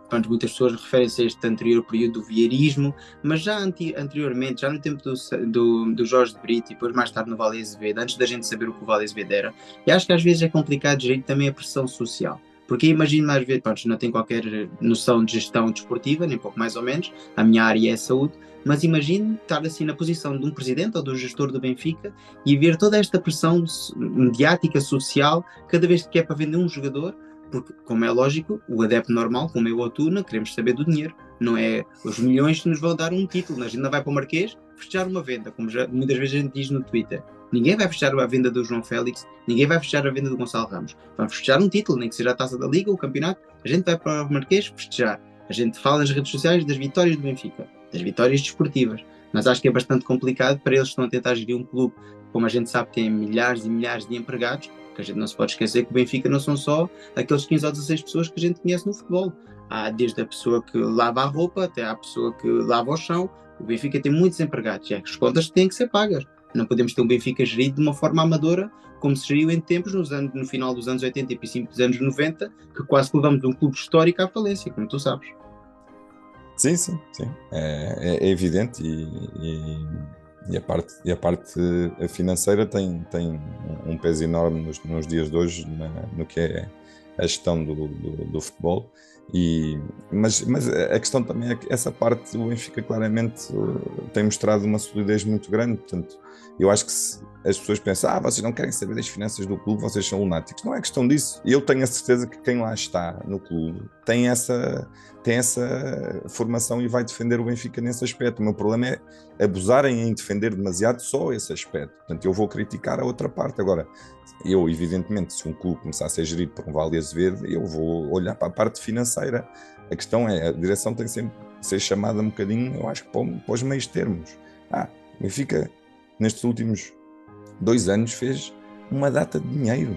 pronto, muitas pessoas referem-se a este anterior período do vieirismo, mas já anteriormente, já no tempo do Jorge de Brito e depois mais tarde no Vale Azevedo, antes da gente saber o que o Vale Azevedo era, eu acho que às vezes é complicado gerir também a pressão social. Porque imagino às vezes, pronto, não tenho qualquer noção de gestão desportiva, nem pouco mais ou menos, a minha área é a saúde, mas imagino estar assim na posição de um presidente ou do gestor do Benfica e ver toda esta pressão mediática, social, cada vez que é para vender um jogador, porque, como é lógico, o adepto normal, como eu ou tu, não queremos saber do dinheiro, não é os milhões que nos vão dar um título, a gente não vai para o Marquês fechar uma venda, como já, muitas vezes a gente diz no Twitter. Ninguém vai fechar a venda do João Félix, ninguém vai fechar a venda do Gonçalo Ramos. Vamos fechar um título, nem que seja a Taça da Liga, o campeonato, a gente vai para o Marquês festejar. A gente fala nas redes sociais das vitórias do Benfica, das vitórias desportivas, mas acho que é bastante complicado para eles que estão a tentar gerir um clube, como a gente sabe, tem milhares e milhares de empregados, que a gente não se pode esquecer que o Benfica não são só aqueles 15 ou 16 pessoas que a gente conhece no futebol. Há desde a pessoa que lava a roupa até a pessoa que lava o chão. O Benfica tem muitos empregados e as contas têm que ser pagas. Não podemos ter um Benfica gerido de uma forma amadora, como se geriu em tempos, no final dos anos 80 e princípio dos anos 90, que quase levamos um clube histórico à falência, como tu sabes. Sim, sim, sim. É evidente e a parte financeira tem um peso enorme nos dias de hoje no que é a gestão do futebol. Mas a questão também é que essa parte o Benfica claramente tem mostrado uma solidez muito grande. Portanto, eu acho que se as pessoas pensam, vocês não querem saber das finanças do clube, vocês são lunáticos. Não é questão disso. E eu tenho a certeza que quem lá está no clube tem essa formação e vai defender o Benfica nesse aspecto. O meu problema é abusarem em defender demasiado só esse aspecto. Portanto, eu vou criticar a outra parte. Agora, eu, evidentemente, se um clube começar a ser gerido por um Vale Azevedo, eu vou olhar para a parte financeira. A questão é, a direção tem sempre de ser chamada um bocadinho, eu acho que para os meios termos. O Benfica, nestes últimos 2 anos, fez uma data de dinheiro.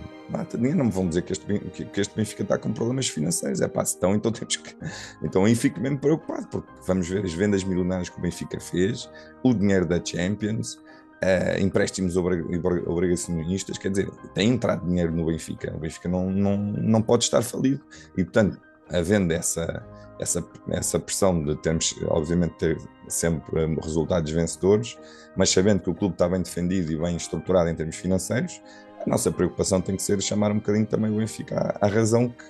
Não me vão dizer que este Benfica está com problemas financeiros. Então temos que. Então aí fico mesmo preocupado, porque vamos ver as vendas milionárias que o Benfica fez, o dinheiro da Champions, empréstimos obrigacionistas, quer dizer, tem entrado dinheiro no Benfica. O Benfica não pode estar falido. E, portanto, havendo essa pressão de termos, obviamente, ter sempre resultados vencedores, mas sabendo que o clube está bem defendido e bem estruturado em termos financeiros, a nossa preocupação tem que ser chamar um bocadinho também o Benfica à razão que,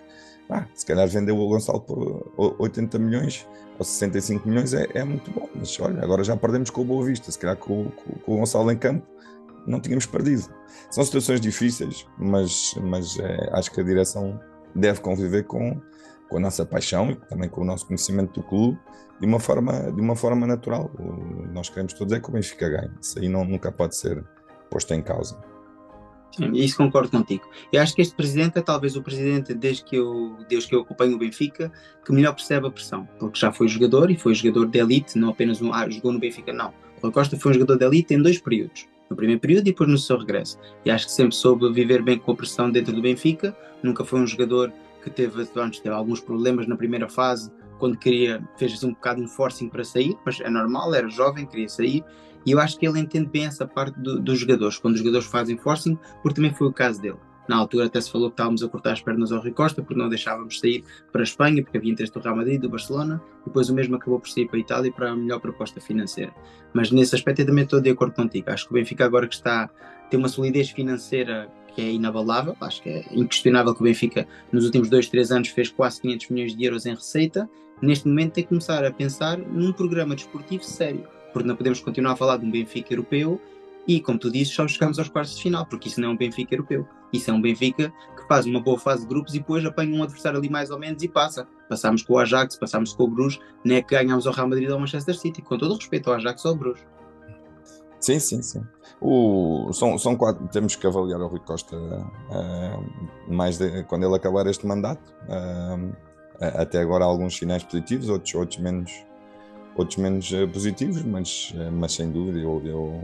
se calhar vendeu o Gonçalo por 80 milhões ou 65 milhões é muito bom, mas olha, agora já perdemos com o Boa Vista, se calhar com o Gonçalo em campo não tínhamos perdido. São situações difíceis, mas acho que a direção deve conviver com a nossa paixão e também com o nosso conhecimento do clube de uma forma natural. Nós queremos todos é que o Benfica ganhe. Isso aí nunca pode ser posto em causa. Sim, isso concordo contigo. Eu acho que este presidente é talvez o presidente, desde que eu acompanho o Benfica, que melhor percebe a pressão, porque já foi jogador e foi jogador de elite, não apenas jogou no Benfica, não. O Rui Costa foi um jogador de elite em 2 períodos, no primeiro período e depois no seu regresso. E acho que sempre soube viver bem com a pressão dentro do Benfica, nunca foi um jogador que teve alguns problemas na primeira fase, quando fez um bocado um forcing para sair, mas é normal, era jovem, queria sair. E eu acho que ele entende bem essa parte dos jogadores, quando os jogadores fazem forcing, porque também foi o caso dele. Na altura até se falou que estávamos a cortar as pernas ao Rui Costa, porque não deixávamos sair para a Espanha, porque havia interesse do Real Madrid, do Barcelona, e depois o mesmo acabou por sair para a Itália para a melhor proposta financeira. Mas nesse aspecto eu também estou de acordo contigo. Acho que o Benfica agora que tem uma solidez financeira que é inabalável, acho que é inquestionável que o Benfica nos últimos 2, 3 anos fez quase 500 milhões de euros em receita. Neste momento tem que começar a pensar num programa desportivo sério, porque não podemos continuar a falar de um Benfica europeu e, como tu dizes, só chegamos aos quartos de final, porque isso não é um Benfica europeu. Isso é um Benfica que faz uma boa fase de grupos e depois apanha um adversário ali mais ou menos e passa. Passámos com o Ajax, passámos com o Bruges, não é que ganhámos ao Real Madrid ou ao Manchester City, com todo o respeito ao Ajax ou ao Bruges. Sim, sim, sim. São 4, temos que avaliar o Rui Costa quando ele acabar este mandato. Até agora há alguns sinais positivos, outros menos positivos, mas sem dúvida eu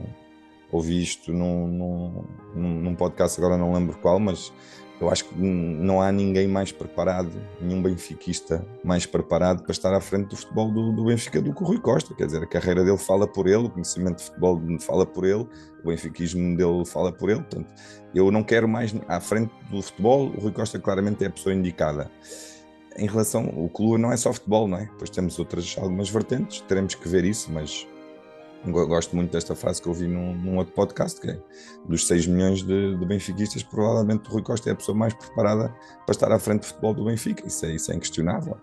ouvi isto num podcast, agora não lembro qual, mas eu acho que não há ninguém mais preparado, nenhum benfiquista mais preparado para estar à frente do futebol do Benfica do que o Rui Costa. Quer dizer, a carreira dele fala por ele, o conhecimento de futebol fala por ele, o benfiquismo dele fala por ele. Portanto, eu não quero mais à frente do futebol. O Rui Costa claramente é a pessoa indicada. Em relação ao clube, não é só futebol, não é? Depois temos algumas vertentes, teremos que ver isso, mas gosto muito desta frase que eu ouvi num outro podcast, que é: dos 6 milhões de benfiquistas, provavelmente o Rui Costa é a pessoa mais preparada para estar à frente do futebol do Benfica. Isso é inquestionável.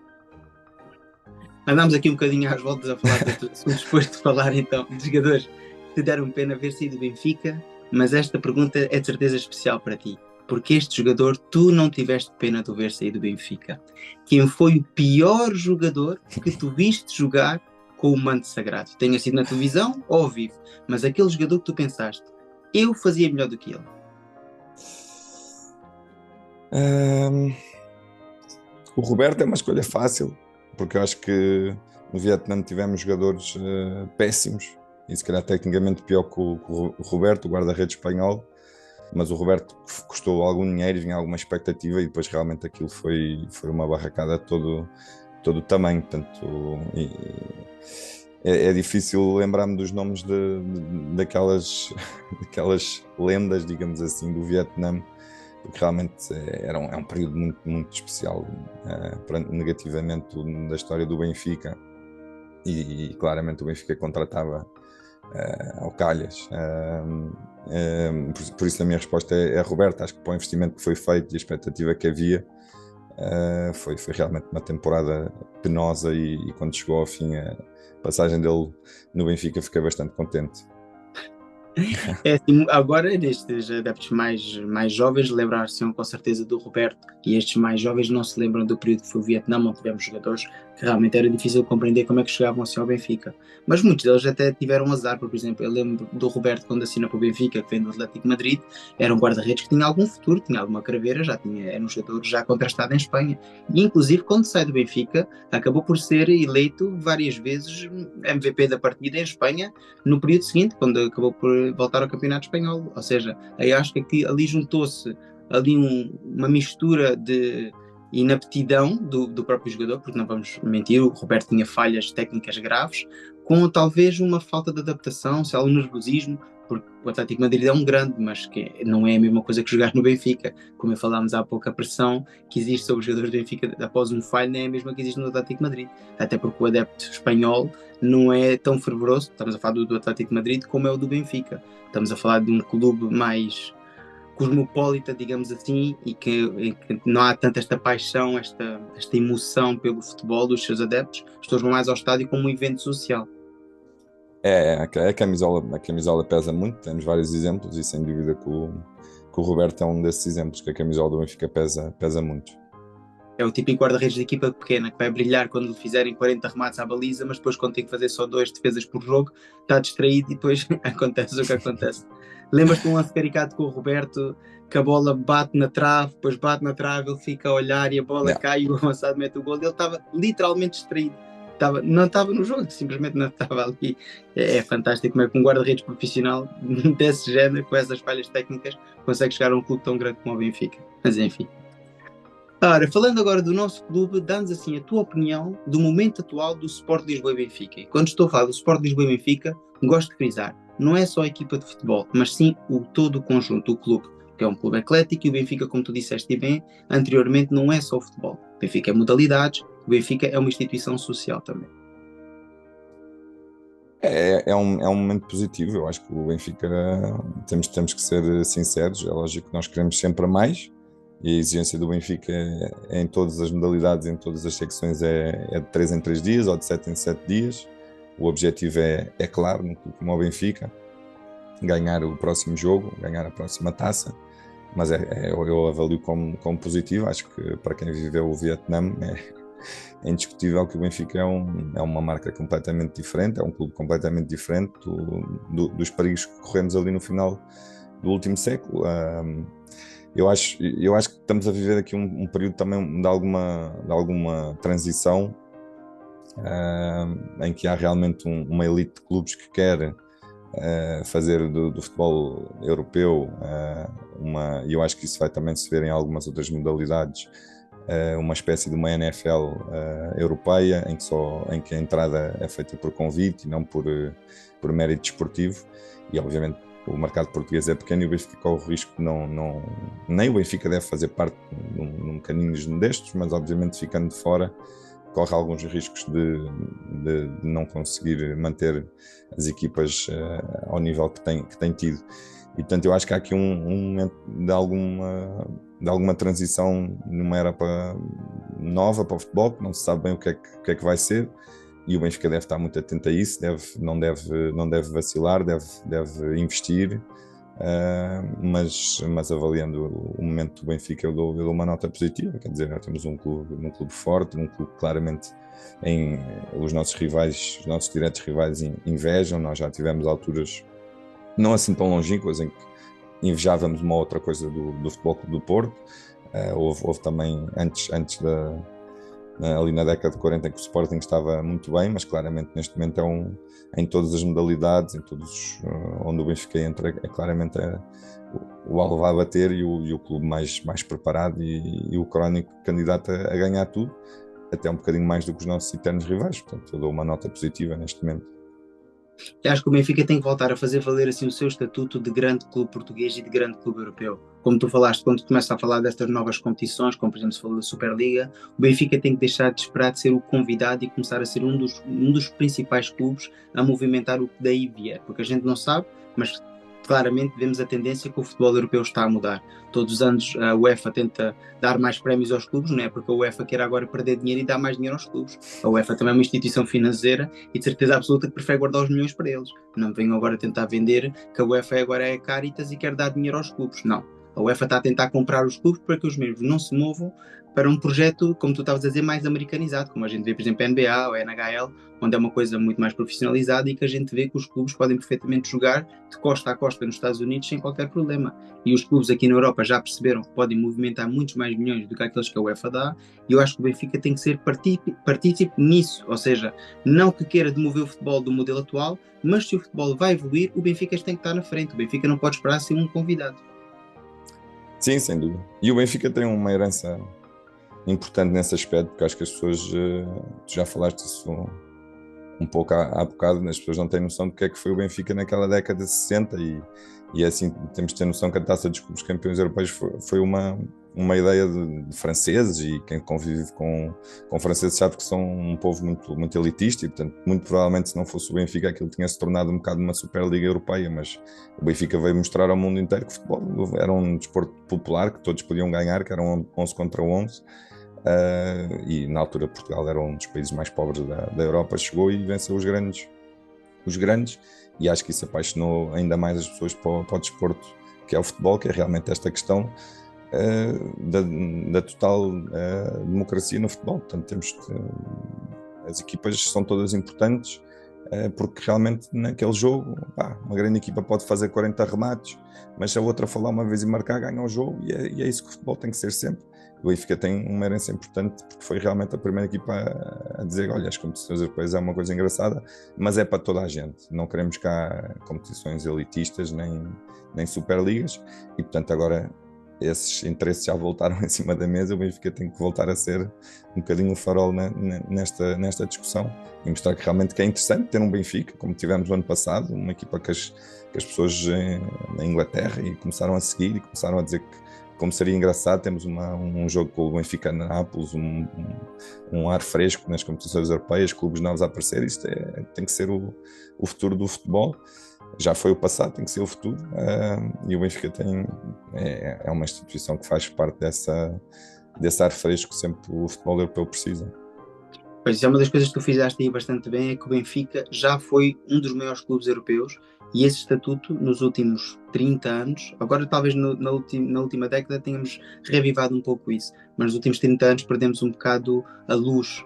Andámos aqui um bocadinho às voltas a falar de outros assuntos, depois de falar então de jogadores que te deram pena ver sair do Benfica, mas esta pergunta é de certeza especial para ti. Porque este jogador tu não tiveste pena de o ver sair do Benfica? Quem foi o pior jogador que tu viste jogar com o manto sagrado? Tenha sido na televisão ou ao vivo, mas aquele jogador que tu pensaste, eu fazia melhor do que ele. O Roberto é uma escolha fácil, porque eu acho que no Vietnã tivemos jogadores péssimos, e se calhar tecnicamente pior que o Roberto, o guarda-redes espanhol, mas o Roberto custou algum dinheiro, vinha alguma expectativa, e depois realmente aquilo foi uma barracada todo o tamanho. Portanto, é difícil lembrar-me dos nomes daquelas lendas, digamos assim, do Vietnã, porque realmente é um período muito, muito especial, negativamente, da história do Benfica, e claramente o Benfica contratava ao calhas. Por isso a minha resposta é Roberto. Acho que para o investimento que foi feito e a expectativa que havia, foi realmente uma temporada penosa, e quando chegou ao fim a passagem dele no Benfica, fiquei bastante contente. É assim, agora nestes adeptos mais jovens lembrar-se com certeza do Roberto, e estes mais jovens não se lembram do período que foi o Vietnã, onde tivemos jogadores que realmente era difícil compreender como é que chegavam assim ao Benfica, mas muitos deles até tiveram azar. Por exemplo, eu lembro do Roberto quando assina para o Benfica, que vem do Atlético de Madrid, era um guarda-redes que tinha algum futuro, tinha alguma craveira, era um jogador já contrastado em Espanha, e inclusive quando sai do Benfica acabou por ser eleito várias vezes MVP da partida em Espanha no período seguinte, quando acabou por voltar ao Campeonato Espanhol. Ou seja, aí acho que aqui, ali juntou-se ali uma mistura de inaptidão do próprio jogador, porque não vamos mentir, o Roberto tinha falhas técnicas graves, com talvez uma falta de adaptação, sei lá, um nervosismo, porque o Atlético de Madrid é um grande, mas que não é a mesma coisa que jogar no Benfica. Como falámos há pouco, a pressão que existe sobre os jogadores do Benfica após um falho não é a mesma que existe no Atlético de Madrid, até porque o adepto espanhol não é tão fervoroso. Estamos a falar do Atlético de Madrid como é o do Benfica. Estamos a falar de um clube mais cosmopolita, digamos assim, e que não há tanta esta paixão, esta emoção pelo futebol dos seus adeptos. As pessoas vão mais ao estádio como um evento social. A camisola pesa muito, temos vários exemplos, e sem dúvida que o Roberto é um desses exemplos, que a camisola do Benfica pesa muito. É o típico guarda-redes de equipa pequena que vai brilhar quando lhe fizerem 40 remates à baliza, mas depois, quando tem que fazer só 2 defesas por jogo, está distraído e depois acontece o que acontece. Lembras-te de um lance caricato com o Roberto, que a bola bate na trave, depois bate na trave, ele fica a olhar e a bola cai e o avançado mete o gol. Ele estava literalmente distraído. Não estava no jogo, simplesmente não estava ali. É fantástico como é que um guarda-redes profissional desse género, com essas falhas técnicas, consegue chegar a um clube tão grande como o Benfica. Mas enfim. Ora, falando agora do nosso clube, dá-nos assim a tua opinião do momento atual do Sport Lisboa e Benfica. E quando estou a falar do Sport Lisboa e Benfica, gosto de frisar, não é só a equipa de futebol, mas sim todo o conjunto, o clube, que é um clube eclético, e o Benfica, como tu disseste bem anteriormente, não é só o futebol. O Benfica é modalidades, o Benfica é uma instituição social também. É um momento positivo. Eu acho que o Benfica, temos que ser sinceros, é lógico que nós queremos sempre mais, e a exigência do Benfica em todas as modalidades, em todas as secções, é de 3 em 3 dias ou de 7 em 7 dias. O objetivo é claro, no clube como o Benfica, ganhar o próximo jogo, ganhar a próxima taça, mas eu avalio como positivo. Acho que para quem viveu o Vietnã é indiscutível que o Benfica é uma marca completamente diferente, é um clube completamente diferente dos perigos que corremos ali no final do último século. Eu acho que estamos a viver aqui um período também de alguma transição, em que há realmente uma elite de clubes que quer fazer do futebol europeu e eu acho que isso vai também se ver em algumas outras modalidades, uma espécie de uma NFL europeia, em que a entrada é feita por convite e não por mérito desportivo, e obviamente o mercado português é pequeno e o Benfica corre o risco de nem o Benfica deve fazer parte num mecanismo destes, mas obviamente ficando de fora corre alguns riscos de não conseguir manter as equipas ao nível que tem tido. E portanto eu acho que há aqui um momento de alguma transição numa era nova para o futebol, que não se sabe bem o que é que vai ser, e o Benfica deve estar muito atento a isso, não deve vacilar, deve investir, mas avaliando o momento do Benfica eu dou uma nota positiva. Quer dizer, nós temos um clube forte, um clube que claramente os nossos diretos rivais invejam. Nós já tivemos alturas não assim tão longínquas em que invejávamos uma outra coisa do Futebol Clube do Porto. Houve também antes ali na década de 40 em que o Sporting estava muito bem, mas claramente neste momento em todas as modalidades, onde o Benfica entra, é claramente o alvo vai bater e o clube mais preparado e o crónico candidato a ganhar tudo, até um bocadinho mais do que os nossos eternos rivais. Portanto, eu dou uma nota positiva neste momento. Eu acho que o Benfica tem que voltar a fazer valer assim o seu estatuto de grande clube português e de grande clube europeu. Como tu falaste, quando tu começas a falar destas novas competições, como por exemplo se falou da Superliga, o Benfica tem que deixar de esperar de ser o convidado e começar a ser um dos principais clubes a movimentar o que daí vier, porque a gente não sabe, mas claramente vemos a tendência que o futebol europeu está a mudar. Todos os anos a UEFA tenta dar mais prémios aos clubes, não é porque a UEFA quer agora perder dinheiro e dar mais dinheiro aos clubes. A UEFA também é uma instituição financeira e de certeza absoluta que prefere guardar os milhões para eles. Não venham agora tentar vender que a UEFA agora é Caritas e quer dar dinheiro aos clubes. Não. A UEFA está a tentar comprar os clubes para que os mesmos não se movam para um projeto, como tu estavas a dizer, mais americanizado, como a gente vê, por exemplo, a NBA ou a NHL, onde é uma coisa muito mais profissionalizada e que a gente vê que os clubes podem perfeitamente jogar de costa a costa nos Estados Unidos sem qualquer problema. E os clubes aqui na Europa já perceberam que podem movimentar muitos mais milhões do que aqueles que a UEFA dá, e eu acho que o Benfica tem que ser partícipe nisso, ou seja, não que queira demover o futebol do modelo atual, mas se o futebol vai evoluir, o Benfica tem que estar na frente, o Benfica não pode esperar ser um convidado. Sim, sem dúvida. E o Benfica tem uma herança importante nesse aspecto, porque acho que as pessoas, tu já falaste isso um pouco há bocado, as pessoas não têm noção do que é que foi o Benfica naquela década de 60 e assim temos de ter noção que a Taça dos Clubes Campeões Europeus foi uma ideia de franceses, e quem convive com franceses sabe que são um povo muito, muito elitista, e portanto muito provavelmente se não fosse o Benfica aquilo tinha se tornado um bocado uma Superliga Europeia, mas o Benfica veio mostrar ao mundo inteiro que o futebol era um desporto popular, que todos podiam ganhar, que eram 11 contra 11. E na altura Portugal era um dos países mais pobres da Europa, chegou e venceu os grandes, e acho que isso apaixonou ainda mais as pessoas para o desporto que é o futebol, que é realmente esta questão da total democracia no futebol. Portanto, as equipas são todas importantes, porque realmente naquele jogo uma grande equipa pode fazer 40 remates, mas se a outra falar uma vez e marcar, ganha o jogo, e é isso que o futebol tem que ser sempre. O Benfica tem uma herança importante porque foi realmente a primeira equipa a dizer: olha, as competições europeias é uma coisa engraçada, mas é para toda a gente, não queremos cá competições elitistas nem superligas, e portanto agora esses interesses já voltaram em cima da mesa. O Benfica tem que voltar a ser um bocadinho o farol nesta discussão e mostrar que realmente que é interessante ter um Benfica, como tivemos no ano passado, uma equipa que as pessoas na Inglaterra e começaram a seguir e começaram a dizer que como seria engraçado, temos um jogo com o Benfica na Nápoles, um ar fresco nas competições europeias, clubes novos a aparecer. Isto tem que ser o futuro do futebol. Já foi o passado, tem que ser o futuro, e o Benfica é uma instituição que faz parte desse ar fresco que sempre o futebol europeu precisa. Pois é, uma das coisas que tu fizeste aí bastante bem é que o Benfica já foi um dos maiores clubes europeus, e esse estatuto nos últimos 30 anos, agora talvez na última década tenhamos reavivado um pouco isso, mas nos últimos 30 anos perdemos um bocado a luz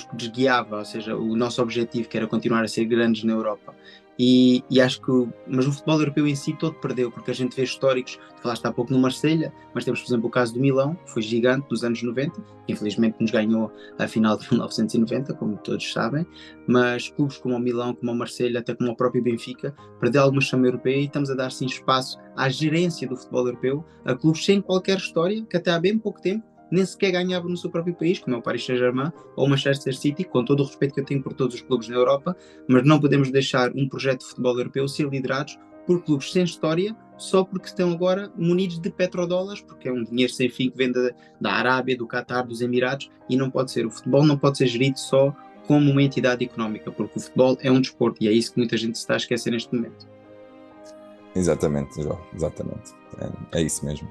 que desguiava, ou seja, o nosso objetivo que era continuar a ser grandes na Europa. E acho que, mas o futebol europeu em si todo perdeu, porque a gente vê históricos, tu falaste há pouco no Marselha, mas temos, por exemplo, o caso do Milão, que foi gigante nos anos 90, que infelizmente nos ganhou a final de 1990, como todos sabem, mas clubes como o Milão, como o Marselha, até como o próprio Benfica, perdeu alguma chama europeia e estamos a dar sim espaço à gerência do futebol europeu, a clubes sem qualquer história, que até há bem pouco tempo nem sequer ganhavam no seu próprio país, como é o Paris Saint-Germain ou o Manchester City, com todo o respeito que eu tenho por todos os clubes na Europa, mas não podemos deixar um projeto de futebol europeu ser liderados por clubes sem história, só porque estão agora munidos de petrodólares, porque é um dinheiro sem fim que vem da Arábia, do Qatar, dos Emirados, e não pode ser. O futebol não pode ser gerido só como uma entidade económica, porque o futebol é um desporto, e é isso que muita gente se está a esquecer neste momento. Exatamente, João, exatamente. É isso mesmo.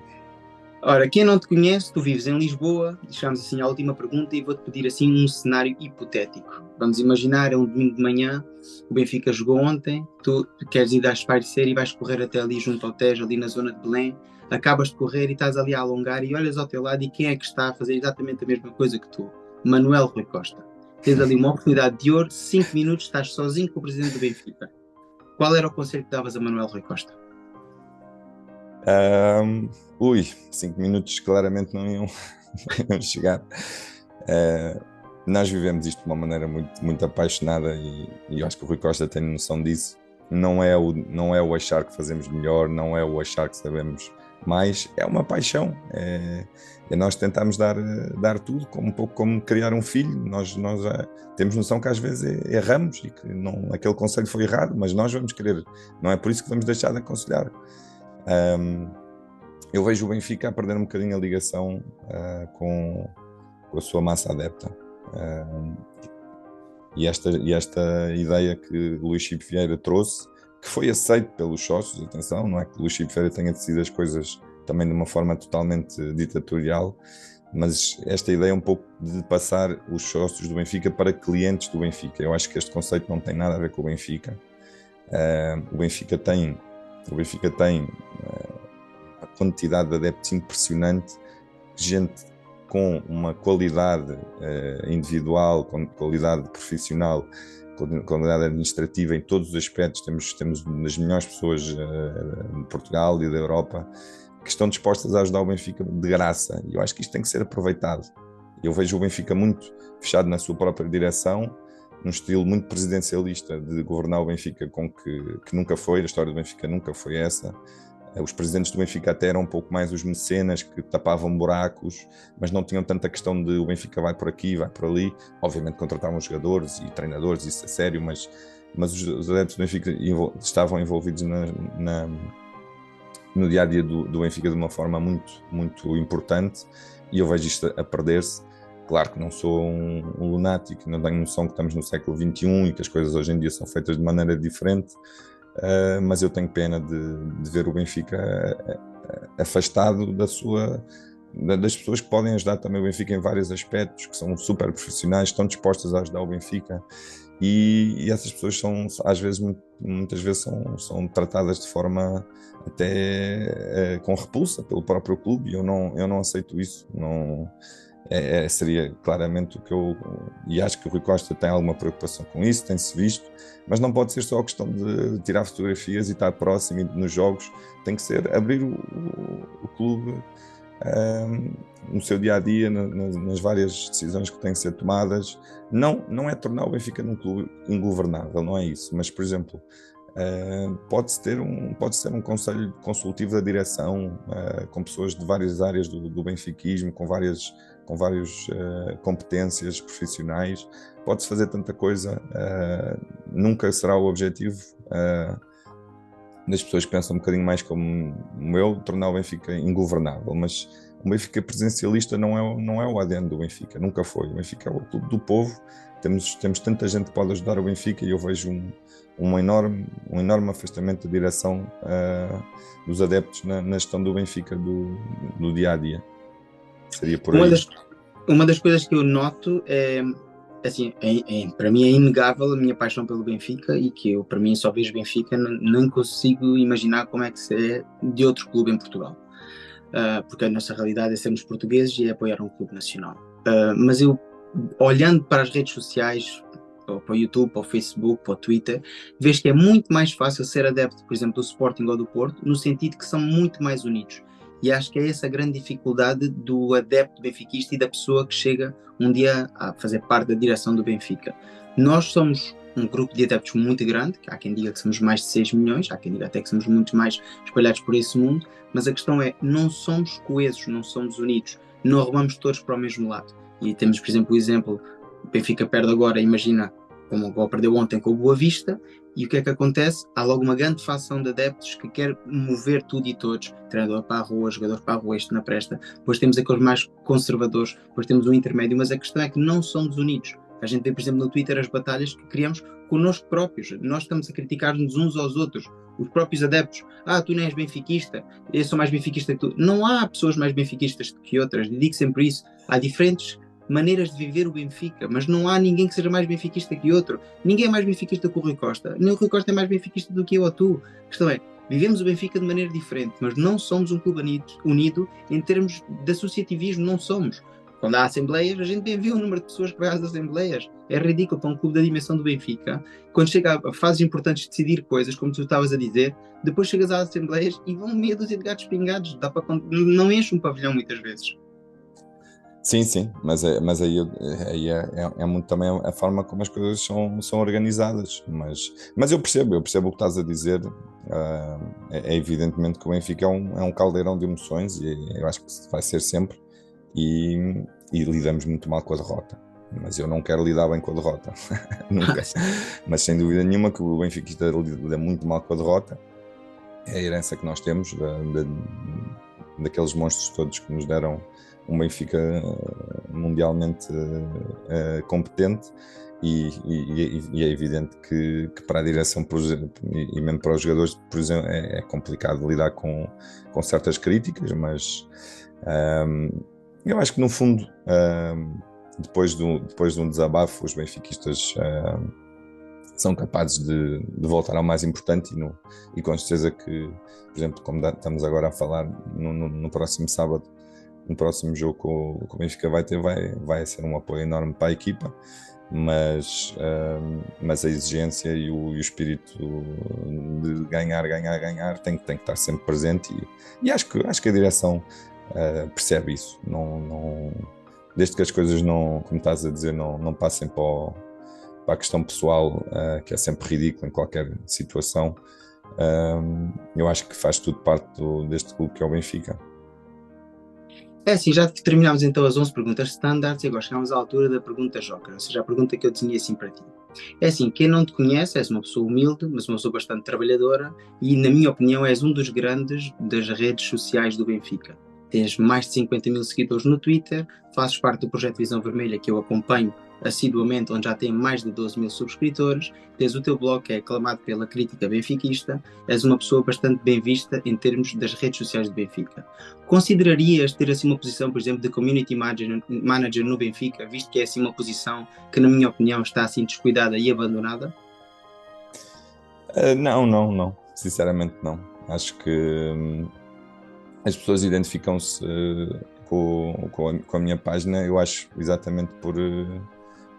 Ora, quem não te conhece, tu vives em Lisboa, deixamos assim a última pergunta e vou-te pedir assim um cenário hipotético. Vamos imaginar, é um domingo de manhã, o Benfica jogou ontem, tu queres ir a espairecer e vais correr até ali junto ao Tejo, ali na zona de Belém, acabas de correr e estás ali a alongar e olhas ao teu lado e quem é que está a fazer exatamente a mesma coisa que tu? Manuel Rui Costa. Tens ali uma oportunidade de ouro, 5 minutos, estás sozinho com o presidente do Benfica. Qual era o conselho que davas a Manuel Rui Costa? Ui, 5 minutos claramente não iam, não iam chegar. Nós vivemos isto de uma maneira muito, muito apaixonada e eu acho que o Rui Costa tem noção disso. Não é o achar que fazemos melhor, não é o achar que sabemos mais, é uma paixão. É nós tentarmos dar tudo, um pouco como criar um filho. Nós temos noção que às vezes erramos e que não, aquele conselho foi errado, mas nós vamos querer, não é por isso que vamos deixar de aconselhar. Eu vejo o Benfica a perder um bocadinho a ligação com a sua massa adepta. E esta ideia que o Luís Chico Vieira trouxe, que foi aceito pelos sócios, atenção, não é que o Luís Chico Vieira tenha decidido as coisas também de uma forma totalmente ditatorial, mas esta ideia um pouco de passar os sócios do Benfica para clientes do Benfica. Eu acho que este conceito não tem nada a ver com o Benfica. O Benfica tem uma quantidade de adeptos impressionante, gente com uma qualidade individual, com qualidade profissional, qualidade administrativa em todos os aspectos. Temos das melhores pessoas de Portugal e da Europa que estão dispostas a ajudar o Benfica de graça, e eu acho que isto tem que ser aproveitado. Eu vejo o Benfica muito fechado na sua própria direção, num estilo muito presidencialista de governar o Benfica, que nunca foi, a história do Benfica nunca foi essa. Os presidentes do Benfica até eram um pouco mais os mecenas que tapavam buracos, mas não tinham tanta questão de o Benfica vai por aqui, vai por ali. Obviamente contratavam jogadores e treinadores, isso é sério, mas os adeptos do Benfica estavam envolvidos no dia-a-dia do Benfica de uma forma muito, muito importante, e eu vejo isto a perder-se. Claro que não sou um lunático, não tenho noção que estamos no século XXI e que as coisas hoje em dia são feitas de maneira diferente, mas eu tenho pena de ver o Benfica afastado das pessoas que podem ajudar também o Benfica em vários aspectos, que são super profissionais, estão dispostas a ajudar o Benfica, e essas pessoas são, às vezes, muitas vezes são tratadas de forma até com repulsa pelo próprio clube, e eu não aceito isso. Não, seria claramente o que e acho que o Rui Costa tem alguma preocupação com isso, tem-se visto, mas não pode ser só a questão de tirar fotografias e estar próximo nos jogos. Tem que ser abrir o clube no seu dia-a-dia, nas várias decisões que têm que ser tomadas. Não é tornar o Benfica num clube ingovernável, não é isso, mas, por exemplo, pode-se ter um conselho consultivo da direção, com pessoas de várias áreas do benfiquismo, com várias competências profissionais. Pode-se fazer tanta coisa. Nunca será o objetivo das pessoas que pensam um bocadinho mais como eu, tornar o Benfica ingovernável, mas o Benfica presencialista não é o ADN do Benfica, nunca foi. O Benfica é o clube do povo. Temos tanta gente que pode ajudar o Benfica, e eu vejo um enorme afastamento da direção dos adeptos na gestão do Benfica do dia-a-dia. Seria por aí. Uma das coisas que eu noto é, assim, para mim é inegável a minha paixão pelo Benfica, e que eu, para mim, só vejo Benfica, não consigo imaginar como é que se é de outro clube em Portugal. Porque a nossa realidade é sermos portugueses e é apoiar um clube nacional. Mas eu, olhando para as redes sociais, para o YouTube, para o Facebook, para o Twitter, vês que é muito mais fácil ser adepto, por exemplo, do Sporting ou do Porto, no sentido que são muito mais unidos. E acho que é essa a grande dificuldade do adepto benfiquista e da pessoa que chega um dia a fazer parte da direção do Benfica. Nós somos um grupo de adeptos muito grande, há quem diga que somos mais de 6 milhões, há quem diga até que somos muito mais espalhados por esse mundo, mas a questão é, não somos coesos, não somos unidos, não remamos todos para o mesmo lado. E temos, por exemplo, o exemplo, o Benfica perde agora, imagina, como o Gol perdeu ontem com o Boa Vista, e o que é que acontece? Há logo uma grande facção de adeptos que quer mover tudo e todos, treinador para a rua, jogador para a rua, isto na presta. Depois temos aqueles mais conservadores, depois temos o intermédio, mas a questão é que não somos unidos. A gente vê, por exemplo, no Twitter as batalhas que criamos connosco próprios. Nós estamos a criticar-nos uns aos outros, os próprios adeptos. Tu não és benfiquista, eu sou mais benfiquista que tu. Não há pessoas mais benfiquistas que outras, digo sempre isso. Há diferentes maneiras de viver o Benfica, mas não há ninguém que seja mais benfiquista que outro. Ninguém é mais benfiquista que o Rui Costa, nem o Rui Costa é mais benfiquista do que eu ou tu. A questão é, vivemos o Benfica de maneira diferente, mas não somos um clube unido em termos de associativismo, não somos. Quando há assembleias, a gente bem vê o número de pessoas que vai às assembleias. É ridículo para um clube da dimensão do Benfica. Quando chega a fases importantes de decidir coisas, como tu estavas a dizer, depois chegas às assembleias e vão meia dúzia de gatos pingados. Não enche um pavilhão muitas vezes. Sim, sim, mas aí é muito também a forma como as coisas são organizadas, mas eu percebo o que estás a dizer. É evidentemente que o Benfica é um caldeirão de emoções e eu acho que vai ser sempre, e lidamos muito mal com a derrota, mas eu não quero lidar bem com a derrota, nunca, mas sem dúvida nenhuma que o Benfica lida muito mal com a derrota. É a herança que nós temos daqueles monstros todos que nos deram um Benfica mundialmente competente, e é evidente que para a direção e mesmo para os jogadores, por exemplo, é complicado lidar com certas críticas, mas eu acho que no fundo, depois de um desabafo, os benfiquistas são capazes de voltar ao mais importante, e com certeza que, por exemplo, como estamos agora a falar, no próximo sábado, no próximo jogo que o Benfica vai ser um apoio enorme para a equipa, mas a exigência e o espírito de ganhar tem que estar sempre presente, e acho que a direção percebe isso, desde que as coisas não, como estás a dizer, não passem para a questão pessoal, que é sempre ridículo em qualquer situação. Eu acho que faz tudo parte deste clube que é o Benfica. É assim, já terminámos então as 11 perguntas standards e agora chegamos à altura da pergunta joker, ou seja, a pergunta que eu desenhei assim para ti. É assim, quem não te conhece, és uma pessoa humilde, mas uma pessoa bastante trabalhadora e, na minha opinião, és um dos grandes das redes sociais do Benfica. Tens mais de 50 mil seguidores no Twitter, fazes parte do projeto Visão Vermelha, que eu acompanho assiduamente, onde já tem mais de 12 mil subscritores, tens o teu blog que é aclamado pela crítica benfiquista, és uma pessoa bastante bem vista em termos das redes sociais do Benfica. Considerarias ter assim uma posição, por exemplo, de Community Manager no Benfica, visto que é assim uma posição que, na minha opinião, está assim descuidada e abandonada? Não, sinceramente não. Acho que as pessoas identificam-se com a minha página, eu acho, exatamente por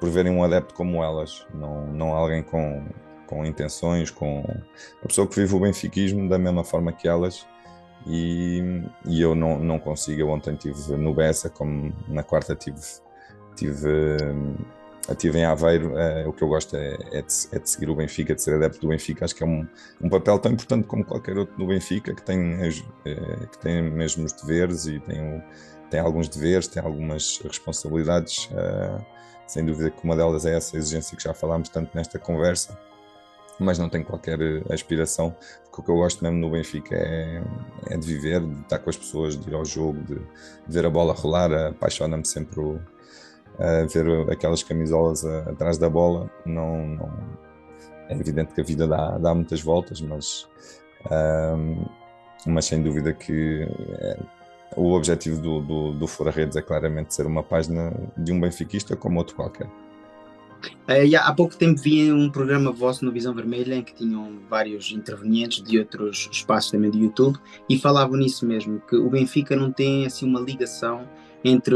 verem um adepto como elas, não alguém com intenções, com a pessoa que vive o benfiquismo da mesma forma que elas, e eu não consigo. Eu ontem estive no Bessa, como na quarta estive em Aveiro. O que eu gosto é de seguir o Benfica, de ser adepto do Benfica. Acho que é um papel tão importante como qualquer outro no Benfica, que tem mesmo os deveres, e tem alguns deveres, tem algumas responsabilidades. Sem dúvida que uma delas é essa exigência que já falámos tanto nesta conversa, mas não tenho qualquer aspiração, porque o que eu gosto mesmo no Benfica é de viver, de estar com as pessoas, de ir ao jogo, de ver a bola rolar. Apaixona-me sempre a ver aquelas camisolas atrás da bola. É evidente que a vida dá muitas voltas, mas sem dúvida que o objetivo do Fora Redes é claramente ser uma página de um benfiquista como outro qualquer. Há pouco tempo vi um programa vosso no Visão Vermelha em que tinham vários intervenientes de outros espaços também do YouTube e falavam nisso mesmo, que o Benfica não tem assim uma ligação entre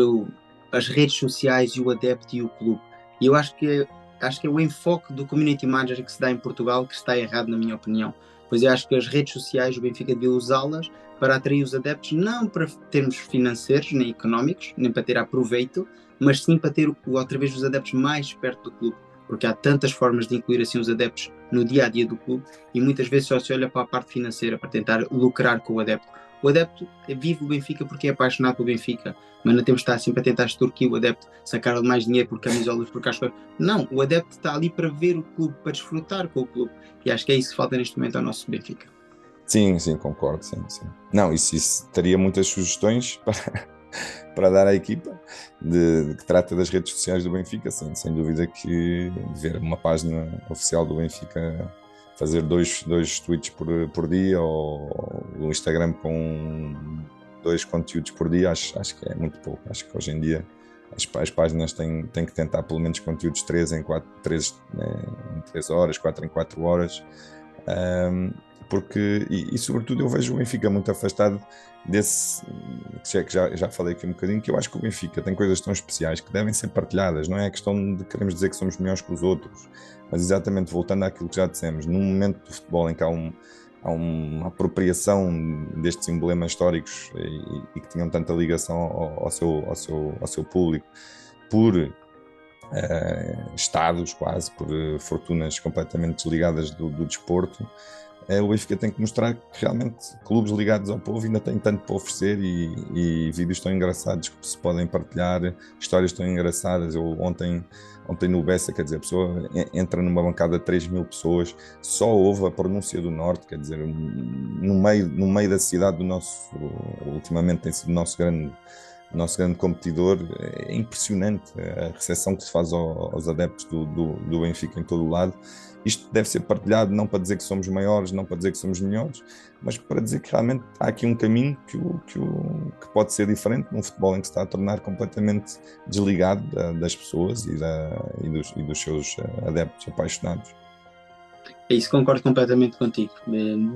as redes sociais e o adepto e o clube. E eu acho que acho que é o enfoque do community manager que se dá em Portugal que está errado, na minha opinião. Pois eu acho que as redes sociais, o Benfica devia usá-las para atrair os adeptos, não para termos financeiros nem económicos, nem para tirar proveito, mas sim para ter outra vez os adeptos mais perto do clube, porque há tantas formas de incluir assim os adeptos no dia a dia do clube e muitas vezes só se olha para a parte financeira para tentar lucrar com o adepto. O adepto vive o Benfica porque é apaixonado pelo Benfica, mas não temos de estar sempre a tentar extorquir o adepto, sacar mais dinheiro por camisolas, por cascos. Não, o adepto está ali para ver o clube, para desfrutar com o clube. E acho que é isso que falta neste momento ao nosso Benfica. Sim, sim, concordo, sim, sim. Não, isso teria muitas sugestões para dar à equipa que trata das redes sociais do Benfica, sim, sem dúvida que ver uma página oficial do Benfica fazer dois tweets por dia ou o Instagram com 2 conteúdos por dia, acho que é muito pouco. Acho que hoje em dia as páginas têm que tentar pelo menos conteúdos 3 em 3 horas, 4 em 4 horas, porque, e sobretudo eu vejo o Benfica muito afastado desse, que já falei aqui um bocadinho, que eu acho que o Benfica tem coisas tão especiais que devem ser partilhadas, não é a questão de queremos dizer que somos melhores que os outros, mas exatamente voltando àquilo que já dissemos, num momento do futebol em que há uma apropriação destes emblemas históricos e que tinham tanta ligação ao seu público por estados quase, por fortunas completamente desligadas do desporto. O Benfica tem que mostrar que realmente clubes ligados ao povo ainda têm tanto para oferecer e vídeos tão engraçados que se podem partilhar, histórias tão engraçadas. Eu ontem no Bessa, quer dizer, a pessoa entra numa bancada de 3.000 pessoas, só ouve a pronúncia do Norte, quer dizer, no meio da cidade do nosso, ultimamente tem sido o nosso grande competidor. É impressionante a recepção que se faz aos adeptos do Benfica em todo o lado. Isto deve ser partilhado não para dizer que somos maiores, não para dizer que somos melhores, mas para dizer que realmente há aqui um caminho que pode ser diferente num futebol em que se está a tornar completamente desligado das pessoas e dos seus adeptos apaixonados. É isso, concordo completamente contigo.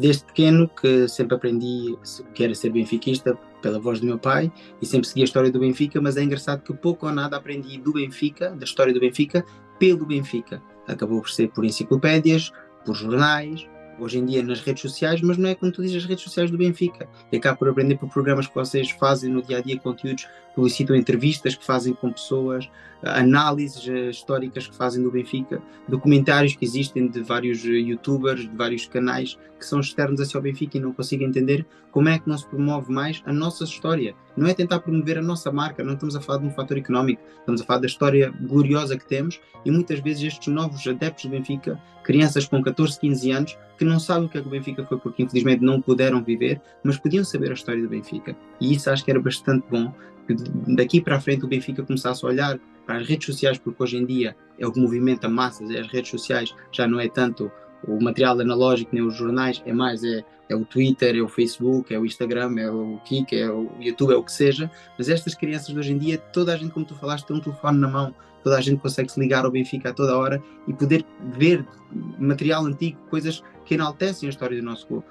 Desde pequeno que sempre aprendi que era ser benfiquista pela voz do meu pai e sempre segui a história do Benfica, mas é engraçado que pouco ou nada aprendi do Benfica, da história do Benfica, pelo Benfica. Acabou por ser por enciclopédias, por jornais, hoje em dia nas redes sociais, mas não é como tu dizes, as redes sociais do Benfica. E acabo por aprender por programas que vocês fazem no dia a dia, conteúdos, publicitam entrevistas que fazem com pessoas, análises históricas que fazem do Benfica, documentários que existem de vários youtubers, de vários canais que são externos ao Benfica e não consigo entender como é que não se promove mais a nossa história. Não é tentar promover a nossa marca, não estamos a falar de um fator económico, estamos a falar da história gloriosa que temos e muitas vezes estes novos adeptos do Benfica, crianças com 14, 15 anos, que não sabem o que é que o Benfica foi porque infelizmente não puderam viver, mas podiam saber a história do Benfica. E isso acho que era bastante bom, que daqui para a frente o Benfica começasse a olhar para as redes sociais, porque hoje em dia é o que movimenta massas, é as redes sociais, já não é tanto o material analógico nem os jornais, é mais é o Twitter, é o Facebook, é o Instagram, é o Kik, é o YouTube, é o que seja, mas estas crianças de hoje em dia, toda a gente, como tu falaste, tem um telefone na mão, toda a gente consegue se ligar ao Benfica a toda hora e poder ver material antigo, coisas que enaltecem a história do nosso clube.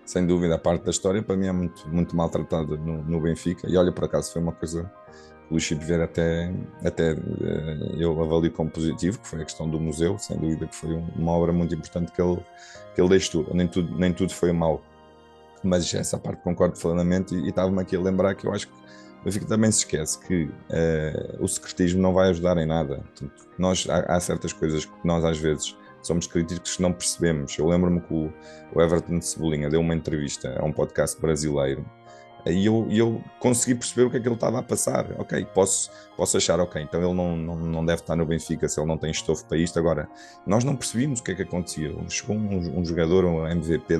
Sem dúvida, a parte da história para mim é muito, muito maltratada no Benfica, e olha, por acaso foi uma coisa o Luís Filipe Vieira até eu avalio como positivo, que foi a questão do museu, sem dúvida que foi uma obra muito importante que ele deixou, nem tudo foi mau, mas essa parte concordo plenamente e estava-me aqui a lembrar que eu acho que o Benfica também se esquece que o secretismo não vai ajudar em nada. Portanto, há certas coisas que nós às vezes somos críticos que não percebemos. Eu lembro-me que o Everton de Cebolinha deu uma entrevista a um podcast brasileiro e eu consegui perceber o que é que ele estava a passar. Ok, posso achar, ok, então ele não deve estar no Benfica se ele não tem estofo para isto. Agora, nós não percebíamos o que é que acontecia. Chegou um jogador, um MVP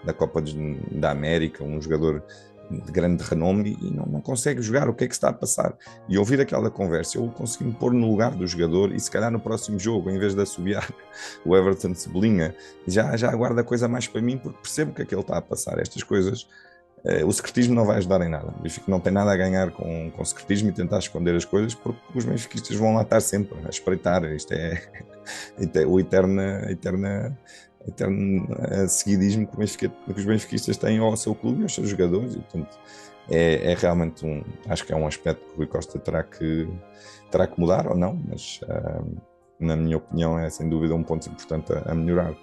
da Copa da América, um jogador de grande renome e não consegue jogar. O que é que está a passar? E ouvir aquela conversa, eu consegui me pôr no lugar do jogador e se calhar no próximo jogo, em vez de assobiar o Everton de Cebolinha, já aguarda a coisa mais para mim, porque percebo o que é que ele está a passar. Estas coisas, o secretismo não vai ajudar em nada. O Benfica não tem nada a ganhar com secretismo e tentar esconder as coisas, porque os benfiquistas vão lá estar sempre a espreitar. Isto é o eterno seguidismo que os benfiquistas têm ao seu clube e aos seus jogadores, e portanto é realmente acho que é um aspecto que o Rui Costa terá que mudar ou não, mas na minha opinião, é sem dúvida um ponto importante a melhorar.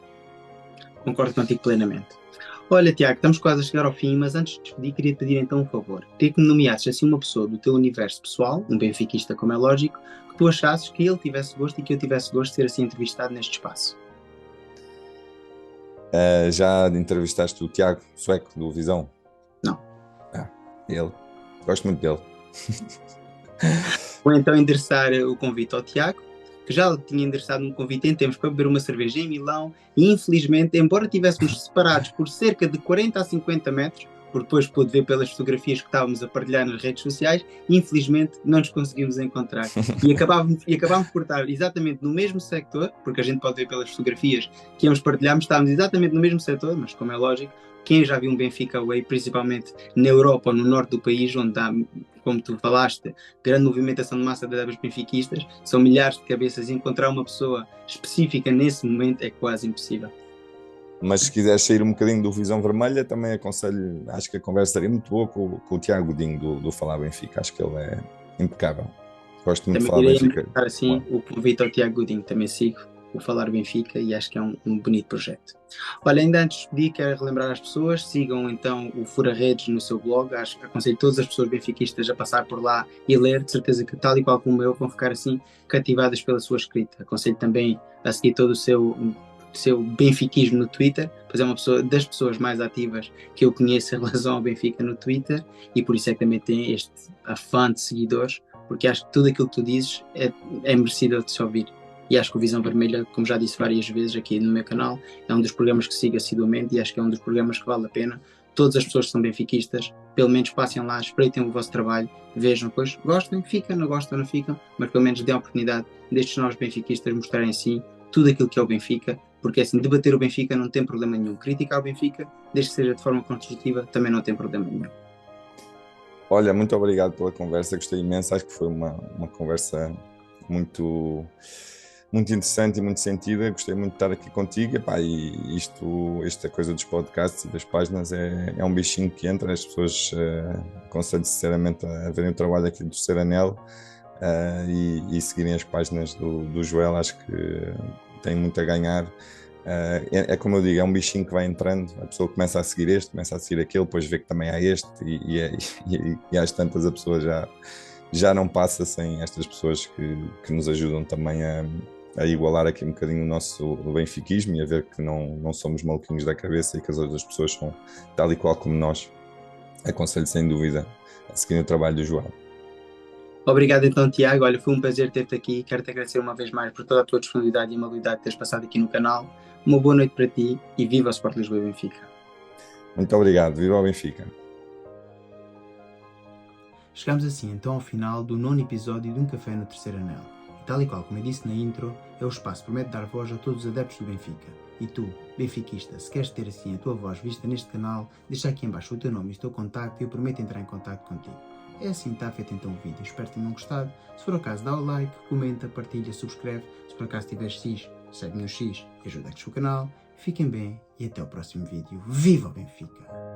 Concordo contigo plenamente. Olha, Tiago, estamos quase a chegar ao fim, mas antes de despedir, queria pedir então um favor. Queria que me nomeasses assim uma pessoa do teu universo pessoal, um benfiquista como é lógico, que tu achasses que ele tivesse gosto e que eu tivesse gosto de ser assim entrevistado neste espaço. Já entrevistaste o Tiago Sueco, do Visão? Não. Ele. Gosto muito dele. Vou então endereçar o convite ao Tiago, que já tinha endereçado um convite em tempos para beber uma cerveja em Milão, e infelizmente, embora estivéssemos separados por cerca de 40 a 50 metros, porque depois pude ver pelas fotografias que estávamos a partilhar nas redes sociais, infelizmente não nos conseguimos encontrar. E acabámos por estar exatamente no mesmo sector, porque a gente pode ver pelas fotografias que íamos partilhar, estávamos exatamente no mesmo setor, mas como é lógico, quem já viu um Benfica Away, principalmente na Europa ou no norte do país, onde há, como tu falaste, grande movimentação de massa de adeptos benfiquistas, são milhares de cabeças, e encontrar uma pessoa específica nesse momento é quase impossível. Mas se quiseres sair um bocadinho do Visão Vermelha, também aconselho, acho que a conversa seria muito boa com o Tiago Godinho do Falar Benfica, acho que ele é impecável. Gosto muito Também de Falar Benfica. Dar assim o convite ao Tiago Godinho, também sigo o Falar Benfica e acho que é um bonito projeto. Olha, ainda antes de despedir, quero relembrar às pessoas, sigam então o Fura Redes no seu blog, aconselho todas as pessoas benfiquistas a passar por lá e ler, de certeza que tal e qual como eu, vão ficar assim cativadas pela sua escrita. Aconselho também a seguir todo o seu benfiquismo no Twitter, pois é uma pessoa das pessoas mais ativas que eu conheço em relação ao Benfica no Twitter, e por isso é que também tem este afã de seguidores, porque acho que tudo aquilo que tu dizes é merecido de se ouvir. E acho que o Visão Vermelha, como já disse várias vezes aqui no meu canal, é um dos programas que sigo assiduamente, e acho que é um dos programas que vale a pena. Todas as pessoas que são benfiquistas, pelo menos passem lá, espreitem o vosso trabalho, vejam, depois gostem, ficam, não gostam, não ficam, mas pelo menos dêem a oportunidade destes novos benfiquistas mostrarem sim tudo aquilo que é o Benfica, porque assim, debater o Benfica não tem problema nenhum. Criticar o Benfica, desde que seja de forma construtiva, também não tem problema nenhum. Olha, muito obrigado pela conversa, gostei imenso, acho que foi uma conversa muito interessante e muito sentida, gostei muito de estar aqui contigo, e esta coisa dos podcasts e das páginas é um bichinho que entra, as pessoas aconselho sinceramente a verem o trabalho aqui do Terceiro Anel e seguirem as páginas do Joel, acho que tem muito a ganhar. É como eu digo, é um bichinho que vai entrando, a pessoa começa a seguir este, começa a seguir aquele, depois vê que também há este e às tantas a pessoa já não passa sem estas pessoas que nos ajudam também a igualar aqui um bocadinho o nosso benfiquismo e a ver que não somos maluquinhos da cabeça e que as outras pessoas são tal e qual como nós. Aconselho sem dúvida a seguir o trabalho do João. Obrigado então, Tiago. Olha, foi um prazer ter-te aqui. Quero-te agradecer uma vez mais por toda a tua disponibilidade e amabilidade de teres passado aqui no canal. Uma boa noite para ti e viva o Sport Lisboa e Benfica. Muito obrigado. Viva o Benfica. Chegamos assim então ao final do 9º episódio de Um Café no Terceiro Anel. E tal e qual como eu disse na intro, é o espaço que promete dar voz a todos os adeptos do Benfica. E tu, benfiquista, se queres ter assim a tua voz vista neste canal, deixa aqui em baixo o teu nome e o teu contacto e eu prometo entrar em contacto contigo. É assim, está feito então o vídeo. Espero que tenham gostado. Se for o caso, dá o like, comenta, partilha, subscreve. Se por acaso tiveres X, segue-me no X e ajuda a crescer o canal. Fiquem bem e até o próximo vídeo. Viva o Benfica!